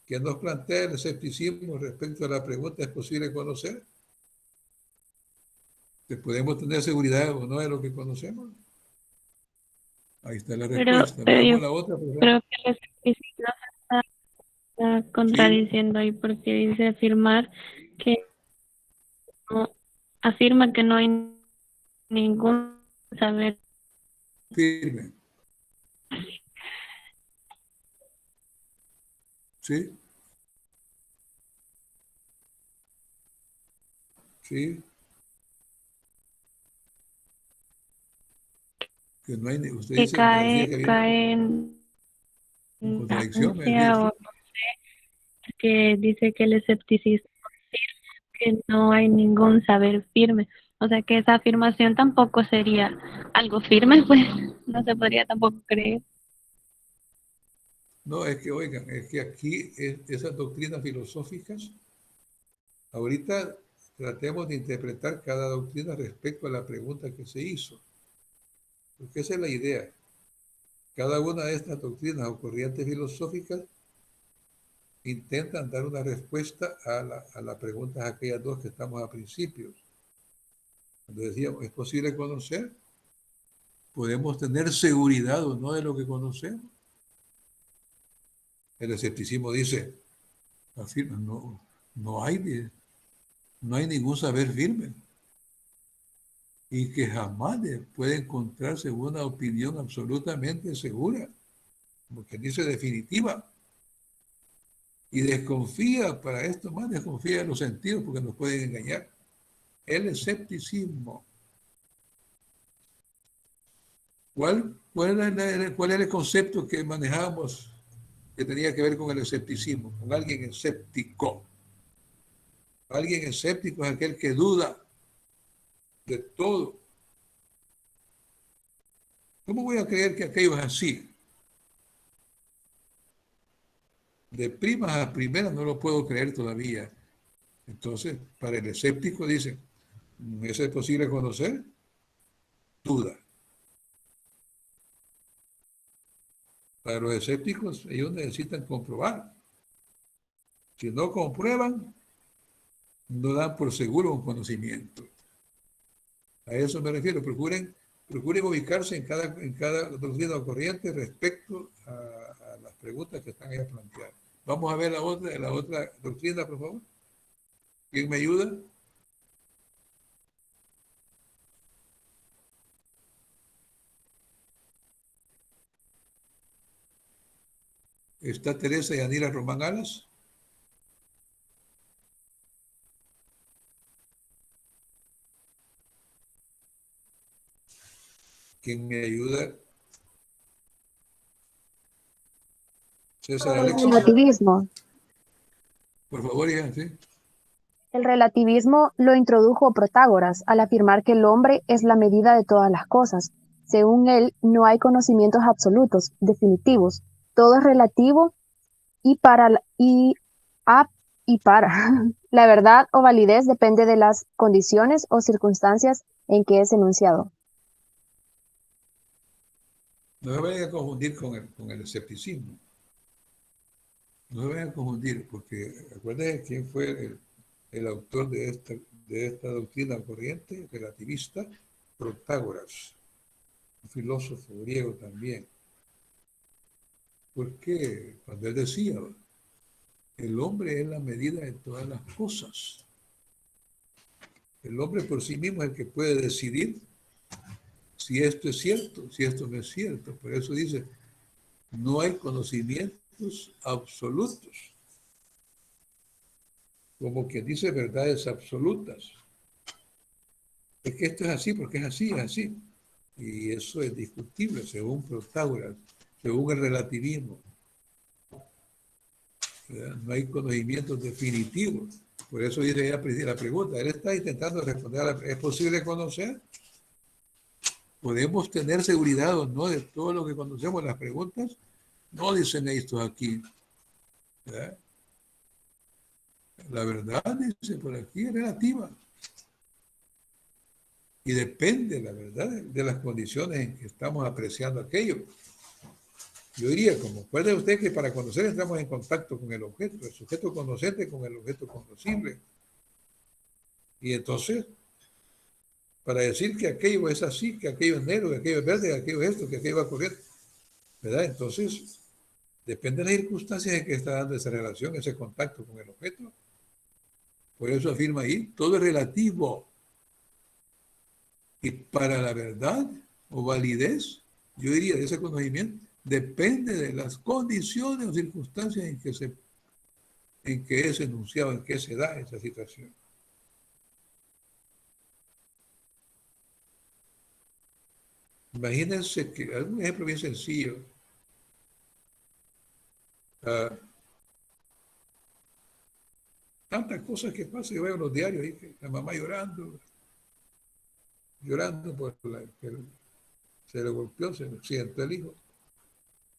que nos plantea el escepticismo respecto a la pregunta, ¿es posible conocer? ¿Podemos tener seguridad o no de lo que conocemos? Ahí está la respuesta. Veamos la otra. Creo que el escepticismo está contradiciendo ahí porque dice afirma que no hay ningún saber firme. Sí, sí, que no hay, usted Que dice, me decía que había cae en contradicción, me decía ignorancia usted. o que dice que el escepticismo que no hay ningún saber firme. O sea que esa afirmación tampoco sería algo firme, pues no se podría tampoco creer. No, es que, oigan, es que aquí esas doctrinas filosóficas, ahorita tratemos de interpretar cada doctrina respecto a la pregunta que se hizo, porque esa es la idea. Cada una de estas doctrinas o corrientes filosóficas intentan dar una respuesta a la pregunta, aquellas dos que estamos a principios. Cuando decíamos, ¿es posible conocer? ¿Podemos tener seguridad o no de lo que conocemos? El escepticismo dice, afirma, no hay ningún saber firme y que jamás puede encontrarse una opinión absolutamente segura, porque dice definitiva. Y desconfía, para esto más desconfía de los sentidos porque nos pueden engañar. El escepticismo. ¿Cuál era el concepto que manejábamos que tenía que ver con el escepticismo? Con alguien escéptico. Alguien escéptico es aquel que duda de todo. ¿Cómo voy a creer que aquello es así? De primas a primeras no lo puedo creer todavía. Entonces, para el escéptico dice, ¿eso es posible conocer? Duda. Para los escépticos, ellos necesitan comprobar. Si no comprueban, no dan por seguro un conocimiento. A eso me refiero. Procuren ubicarse en cada doctrina o corriente respecto a las preguntas que están ahí planteadas. Vamos a ver la otra doctrina, por favor. ¿Quién me ayuda? ¿Está Teresa Yanira Román Alas? ¿Quién me ayuda? César El Alexis. relativismo. Por favor, hija, sí. El relativismo lo introdujo Protágoras al afirmar que el hombre es la medida de todas las cosas. Según él, no hay conocimientos absolutos, definitivos. Todo es relativo y para la verdad o validez depende de las condiciones o circunstancias en que es enunciado. No se vayan a confundir con el escepticismo. No se vayan a confundir, porque acuérdense quién fue el autor de esta doctrina corriente relativista, Protágoras, un filósofo griego también. Porque cuando él decía, el hombre es la medida de todas las cosas. El hombre por sí mismo es el que puede decidir si esto es cierto, si esto no es cierto. Por eso dice, no hay conocimientos absolutos. Como quien dice verdades absolutas. Es que esto es así porque es así, es así. Y eso es discutible según Protágoras, según el relativismo. ¿Verdad? No hay conocimientos definitivos. Por eso dice ella la pregunta. Él está intentando responder ¿es posible conocer? ¿Podemos tener seguridad o no de todo lo que conocemos? Las preguntas no dicen esto aquí. ¿Verdad? La verdad, dice por aquí, es relativa. Y depende, la verdad, de las condiciones en que estamos apreciando aquello. Yo diría, como recuerde usted que para conocer entramos en contacto con el objeto, el sujeto conocente con el objeto conocible. Y entonces, para decir que aquello es así, que aquello es negro, que aquello es verde, que aquello es esto, que aquello va a correr, ¿verdad? Entonces, depende de las circunstancias en que está dando esa relación, ese contacto con el objeto. Por eso afirma ahí, todo es relativo. Y para la verdad o validez, yo diría, de ese conocimiento, depende de las condiciones o circunstancias en que se en que es enunciado, en que se da esa situación. Imagínense que, un ejemplo bien sencillo, tantas cosas que pasan, yo veo en los diarios ahí, que la mamá llorando por que se le golpeó, se le accidentó el hijo.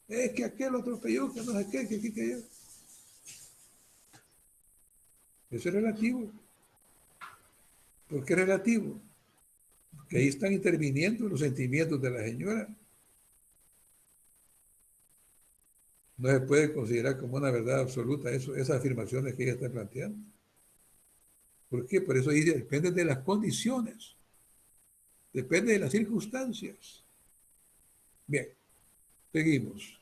Es que aquel lo atropelló, que no sé qué, que yo. Eso es relativo. ¿Por qué es relativo? Porque ahí están interviniendo los sentimientos de la señora. No se puede considerar como una verdad absoluta esas afirmaciones que ella está planteando. ¿Por qué? Por eso dice, depende de las condiciones, depende de las circunstancias. Bien, seguimos.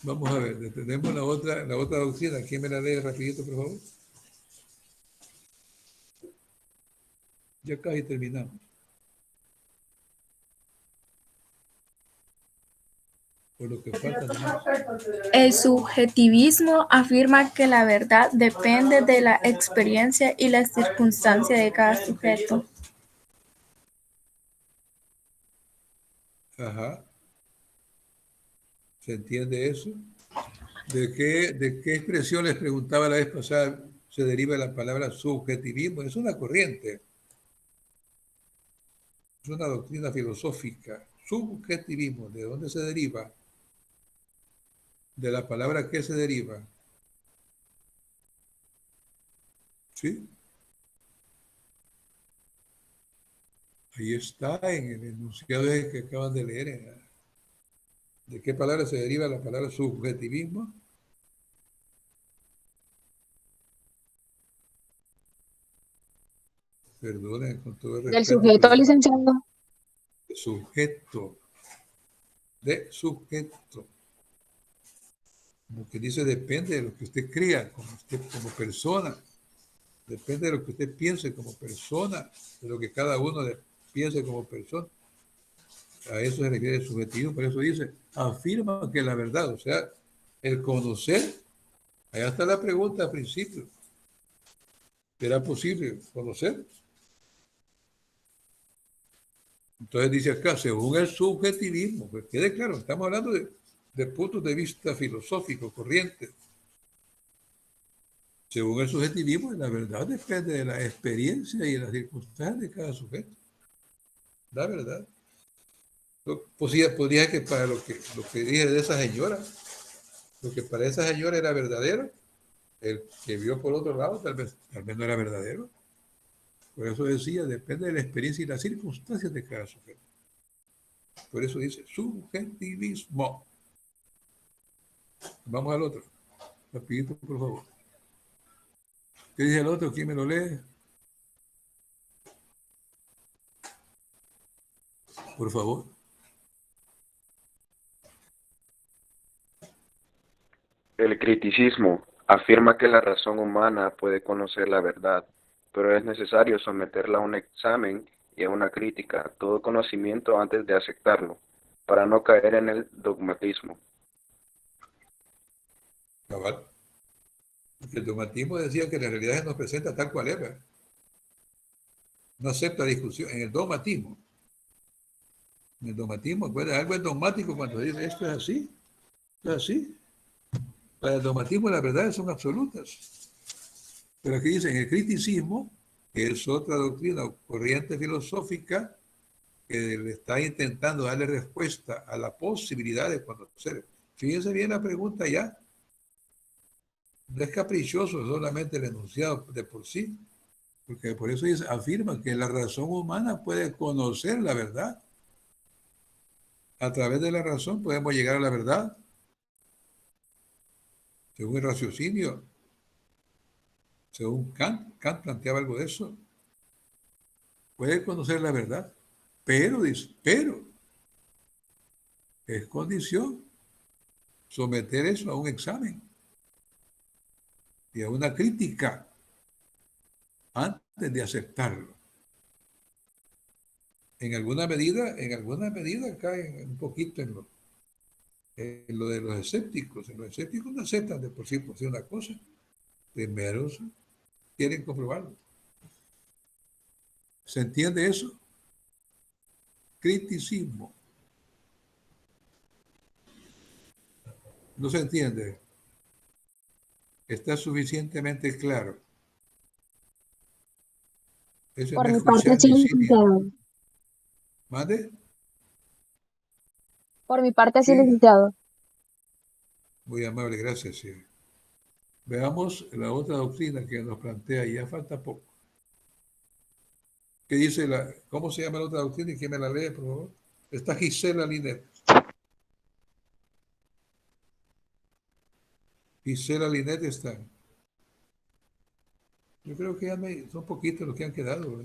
Vamos a ver, tenemos la otra doctrina. ¿Quién me la lee rapidito, por favor? Ya casi terminamos. Por lo que falta. El subjetivismo afirma que la verdad depende de la experiencia y las circunstancias de cada sujeto. Ajá. ¿Se entiende eso? ¿De qué expresión les preguntaba la vez pasada se deriva la palabra subjetivismo? Es una corriente. Es una doctrina filosófica. Subjetivismo, ¿de dónde se deriva? ¿De la palabra qué se deriva? ¿Sí? Ahí está en el enunciado que acaban de leer. ¿De qué palabra se deriva la palabra subjetivismo? Perdonen, con todo el Del respeto. sujeto, licenciado. Sujeto. De sujeto. Como que dice, depende de lo que usted crea como persona. Depende de lo que usted piense como persona, de lo que cada uno piense como persona. A eso se refiere el subjetivismo, por eso dice, afirma que la verdad, o sea, el conocer, allá está la pregunta al principio. ¿Será posible conocer? Entonces dice acá, según el subjetivismo, pues quede claro, estamos hablando de puntos de vista filosóficos, corrientes. Según el subjetivismo, la verdad depende de la experiencia y las circunstancias de cada sujeto. La verdad. Podría que para lo que dije de esa señora, lo que para esa señora era verdadero, el que vio por otro lado tal vez no era verdadero. Por eso decía, depende de la experiencia y las circunstancias de cada sujeto. Por eso dice subjetivismo. Vamos al otro. Rapidito, por favor. ¿Qué dice el otro? ¿Quién me lo lee? Por favor. El criticismo afirma que la razón humana puede conocer la verdad, pero es necesario someterla a un examen y a una crítica, todo conocimiento antes de aceptarlo, para no caer en el dogmatismo. Cabal. El dogmatismo decía que la realidad se nos presenta tal cual es. No acepta discusión. En el dogmatismo. Pues algo es dogmático cuando dice esto es así. Esto es así. Para el dogmatismo las verdades son absolutas. Pero aquí dicen el criticismo, que es otra doctrina o corriente filosófica que le está intentando darle respuesta a la posibilidad de conocer. Fíjense bien la pregunta ya. No es caprichoso solamente el enunciado de por sí, porque por eso afirma que la razón humana puede conocer la verdad. A través de la razón podemos llegar a la verdad. Según el raciocinio, según Kant planteaba algo de eso. Puede conocer la verdad, pero es condición someter eso a un examen y a una crítica antes de aceptarlo. En alguna medida cae un poquito en lo de los escépticos. Los escépticos no aceptan de por sí una cosa. Primero quieren comprobarlo. ¿Se entiende eso? Criticismo. ¿No se entiende? Está suficientemente claro. Eso Por no mi parte, escuchar sí, ni sí ni licenciado. ¿Mande? Por mi parte, sí, Sí, licenciado. muy amable, gracias. Sí. Veamos la otra doctrina que nos plantea, ya falta poco. ¿Qué dice cómo se llama la otra doctrina? ¿Y quién me la lee, por favor? Está Gisela Linet. Gisela Linet está. Yo creo que son poquitos los que han quedado.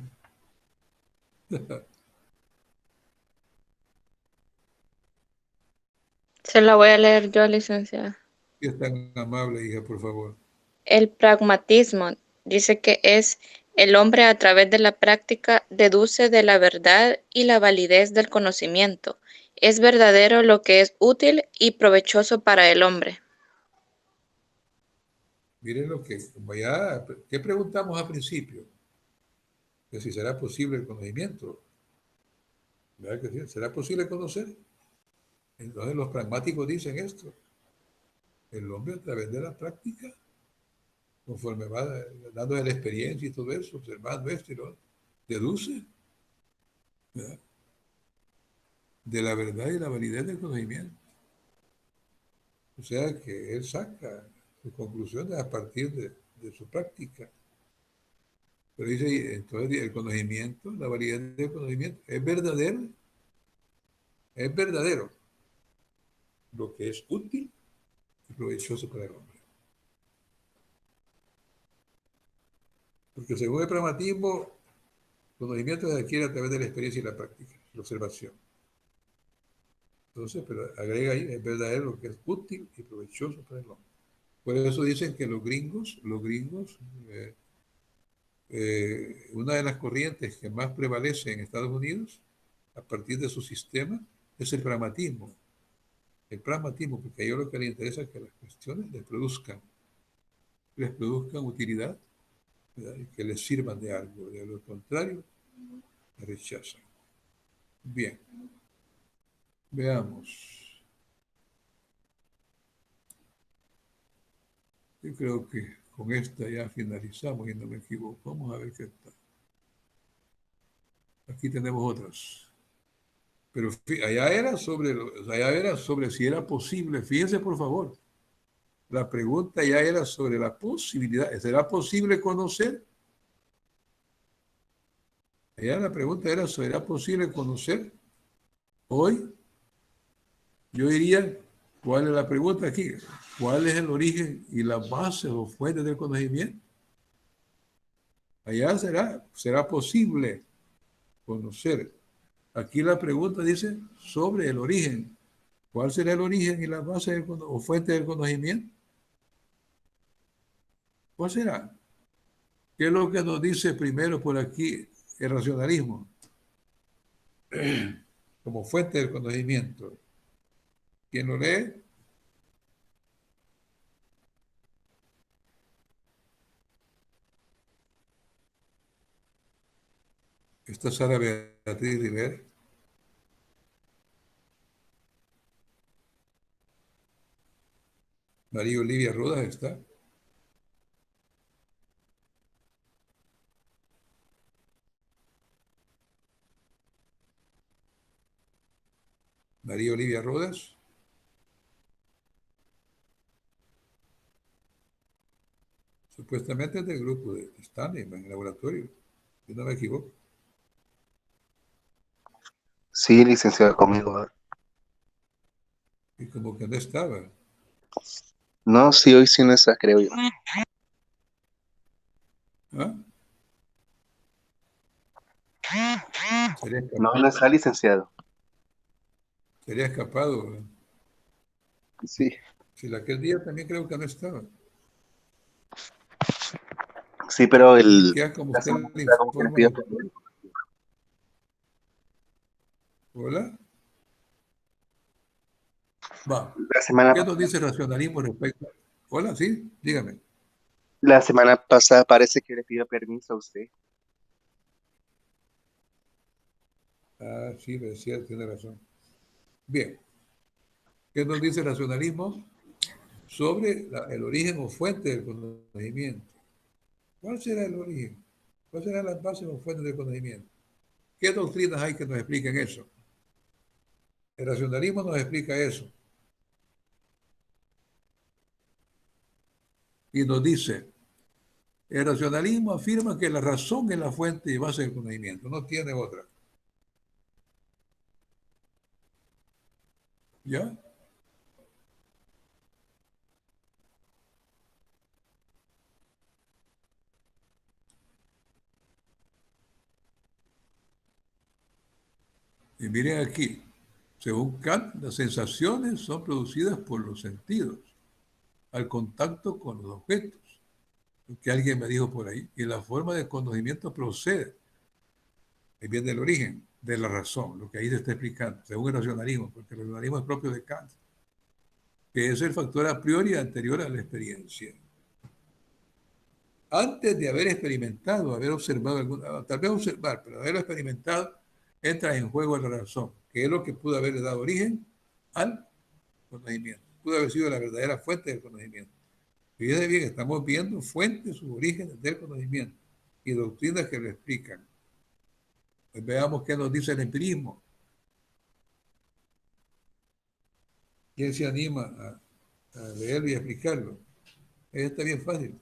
Se la voy a leer yo, licenciada. Si es tan amable, hija, por favor. El pragmatismo dice que es el hombre a través de la práctica deduce de la verdad y la validez del conocimiento. Es verdadero lo que es útil y provechoso para el hombre. Miren lo que, ¿qué preguntamos al principio? Que si será posible el conocimiento. ¿Verdad que sí? ¿Será posible conocer? Entonces los pragmáticos dicen esto. El hombre a través de la práctica, conforme va dando la experiencia y todo eso, observando esto y lo otro, deduce, ¿verdad?, de la verdad y la validez del conocimiento. O sea que él saca sus conclusiones a partir de su práctica. Pero dice, entonces el conocimiento, la validez del conocimiento, es verdadero lo que es útil y provechoso para el hombre. Porque según el pragmatismo, conocimiento se adquiere a través de la experiencia y la práctica, la observación. Entonces, pero agrega ahí, es verdadero lo que es útil y provechoso para el hombre. Por eso dicen que los gringos, una de las corrientes que más prevalece en Estados Unidos, a partir de su sistema, es el pragmatismo. El pragmatismo, porque a ellos lo que les interesa es que las cuestiones les produzcan utilidad, ¿verdad?, y que les sirvan de algo. De lo contrario, la rechazan. Bien, veamos. Yo creo que con esta ya finalizamos y no me equivoco. Vamos a ver qué tal. Aquí tenemos otras. Pero allá era sobre si era posible. Fíjense, por favor. La pregunta ya era sobre la posibilidad. ¿Será posible conocer? Allá la pregunta era, ¿será posible conocer? Hoy, yo diría, ¿cuál es la pregunta aquí? ¿Cuál es el origen y las bases o fuentes del conocimiento? Allá será posible conocer. Aquí la pregunta dice sobre el origen. ¿Cuál será el origen y la base o fuente del conocimiento? ¿Cuál será? ¿Qué es lo que nos dice primero por aquí el racionalismo? Como fuente del conocimiento. ¿Quién lo lee? Está Sara Beatriz Rivera. María Olivia Rodas está. María Olivia Rodas. Supuestamente es del grupo de Stanley en el laboratorio. Si no me equivoco. Sí, licenciado, conmigo. Y como que no estaba. No, sí, hoy sí no está, creo yo. ¿Ah? No, no está, licenciado. Sería escapado, ¿verdad? Sí. Si aquel día también creo que no estaba. Sí, pero Y queda como la usted semana le pasada como que le informa. pidió perdón. ¿Hola? Va. La semana, ¿Qué nos dice el racionalismo respecto? Hola, sí, dígame. la semana pasada parece que le pidió permiso a usted. Ah, sí, me decía, tiene razón. Bien. ¿Qué nos dice el racionalismo? Sobre el origen o fuente del conocimiento. ¿Cuál será el origen? ¿Cuáles serán las bases o fuentes del conocimiento? ¿Qué doctrinas hay que nos expliquen eso? El racionalismo nos explica eso. Y nos dice, el racionalismo afirma que la razón es la fuente y base del conocimiento, no tiene otra. ¿Ya? Y miren aquí, según Kant, las sensaciones son producidas por los sentidos al contacto con los objetos, lo que alguien me dijo por ahí, y la forma de conocimiento procede, y viene del origen, de la razón, lo que ahí se está explicando, según el racionalismo, porque el racionalismo es propio de Kant, que es el factor a priori anterior a la experiencia. Antes de haber experimentado, haber observado, tal vez observar, pero haberlo experimentado, entra en juego la razón, que es lo que pudo haberle dado origen al conocimiento, pudo haber sido la verdadera fuente del conocimiento. Fíjense bien, estamos viendo fuentes, sus orígenes del conocimiento y doctrinas que lo explican. Pues veamos qué nos dice el empirismo. ¿Quién se anima a leerlo y a explicarlo? Está bien fácil.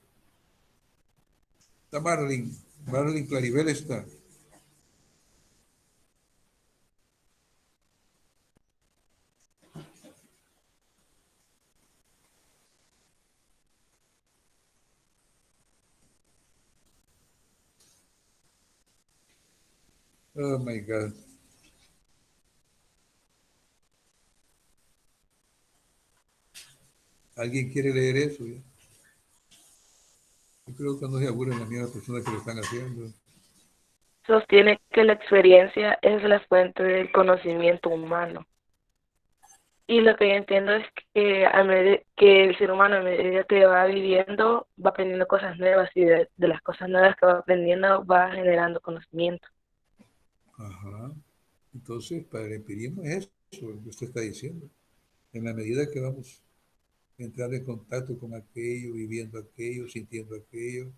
Está Marlene Claribel está. Oh my God. ¿Alguien quiere leer eso? Yo creo que no se aburren las mismas personas que lo están haciendo. Sostiene que la experiencia es la fuente del conocimiento humano. Y lo que yo entiendo es que a medida que el ser humano, a medida que va viviendo, va aprendiendo cosas nuevas y de las cosas nuevas que va aprendiendo va generando conocimiento. Ajá. Entonces, para el empirismo es eso lo que usted está diciendo. En la medida que vamos entrando en contacto con aquello, viviendo aquello, sintiendo aquello,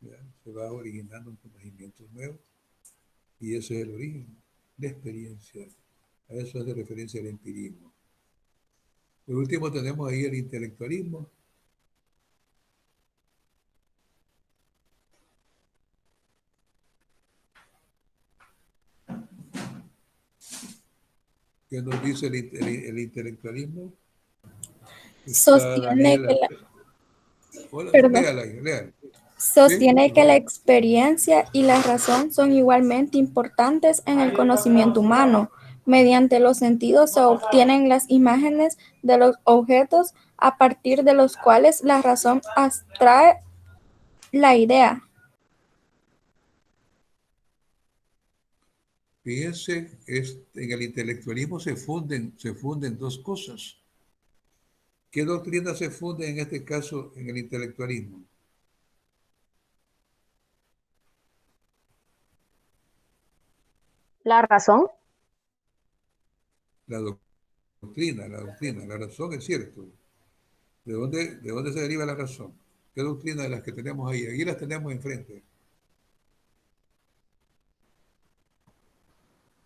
¿ya? Se va originando un conocimiento nuevo y ese es el origen, la experiencia. A eso hace referencia el empirismo. Por último tenemos ahí el intelectualismo. ¿Qué nos dice el intelectualismo? Sostiene que Hola, perdón. léala. Sostiene ¿Sí? que la experiencia y la razón son igualmente importantes en el conocimiento humano. Mediante los sentidos se obtienen las imágenes de los objetos a partir de los cuales la razón abstrae la idea. Fíjense, en el intelectualismo se funden dos cosas. ¿Qué doctrina se funde en este caso en el intelectualismo? La razón. La doctrina, la razón es cierto. ¿De dónde se deriva la razón? ¿Qué doctrina de las que tenemos ahí? Aquí las tenemos enfrente.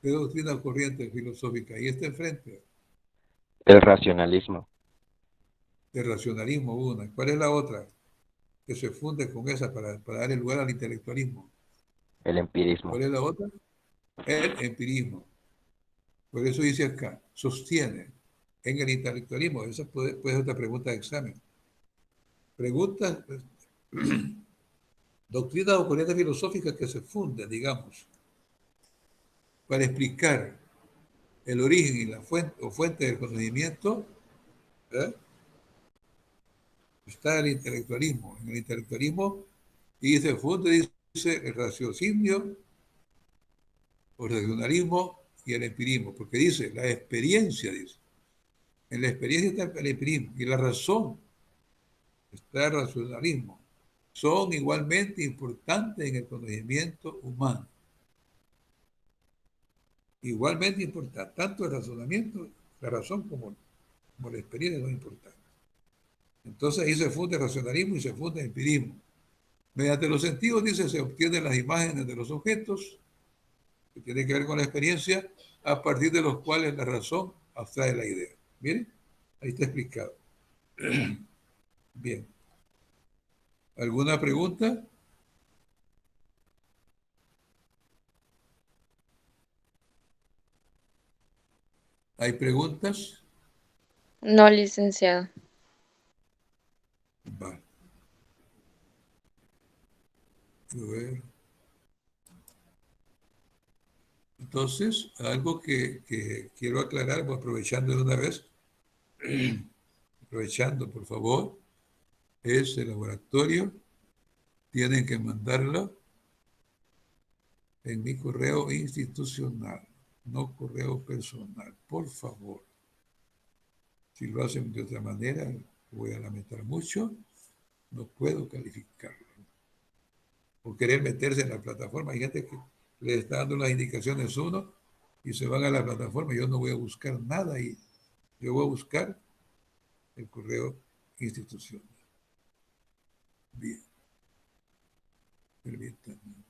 ¿Qué doctrina corriente filosófica? Ahí está enfrente. El racionalismo. El racionalismo, una. ¿Cuál es la otra? Que se funde con esa para darle lugar al intelectualismo. El empirismo. ¿Cuál es la otra? El empirismo. Por eso dice acá, sostiene en el intelectualismo. Esa puede ser otra pregunta de examen. Preguntas, doctrinas o corrientes filosóficas que se funden, digamos, para explicar el origen y la fuente del conocimiento, ¿verdad? Está el intelectualismo. En el intelectualismo, y se funde, dice, el raciocinio, el racionalismo y el empirismo, porque dice, la experiencia, dice, En la experiencia está el empirismo y la razón está el racionalismo. Son igualmente importantes en el conocimiento humano. Igualmente importantes. Tanto el razonamiento, la razón como la experiencia son importantes. Entonces ahí se funde el racionalismo y se funde el empirismo. Mediante los sentidos, dice, se obtienen las imágenes de los objetos que tienen que ver con la experiencia, a partir de los cuales la razón abstrae la idea. Miren, ahí está explicado. Bien. ¿Alguna pregunta? ¿Hay preguntas? No, licenciado. Vale. A ver. Entonces, algo que quiero aclarar, aprovechando de una vez, aprovechando, por favor, es el laboratorio. Tienen que mandarlo en mi correo institucional, no correo personal, por favor. Si lo hacen de otra manera, voy a lamentar mucho, no puedo calificarlo. Por querer meterse en la plataforma, hay gente que le está dando las indicaciones uno y se van a la plataforma. Yo no voy a buscar nada ahí. Yo voy a buscar el correo institucional. Bien. Permítanme.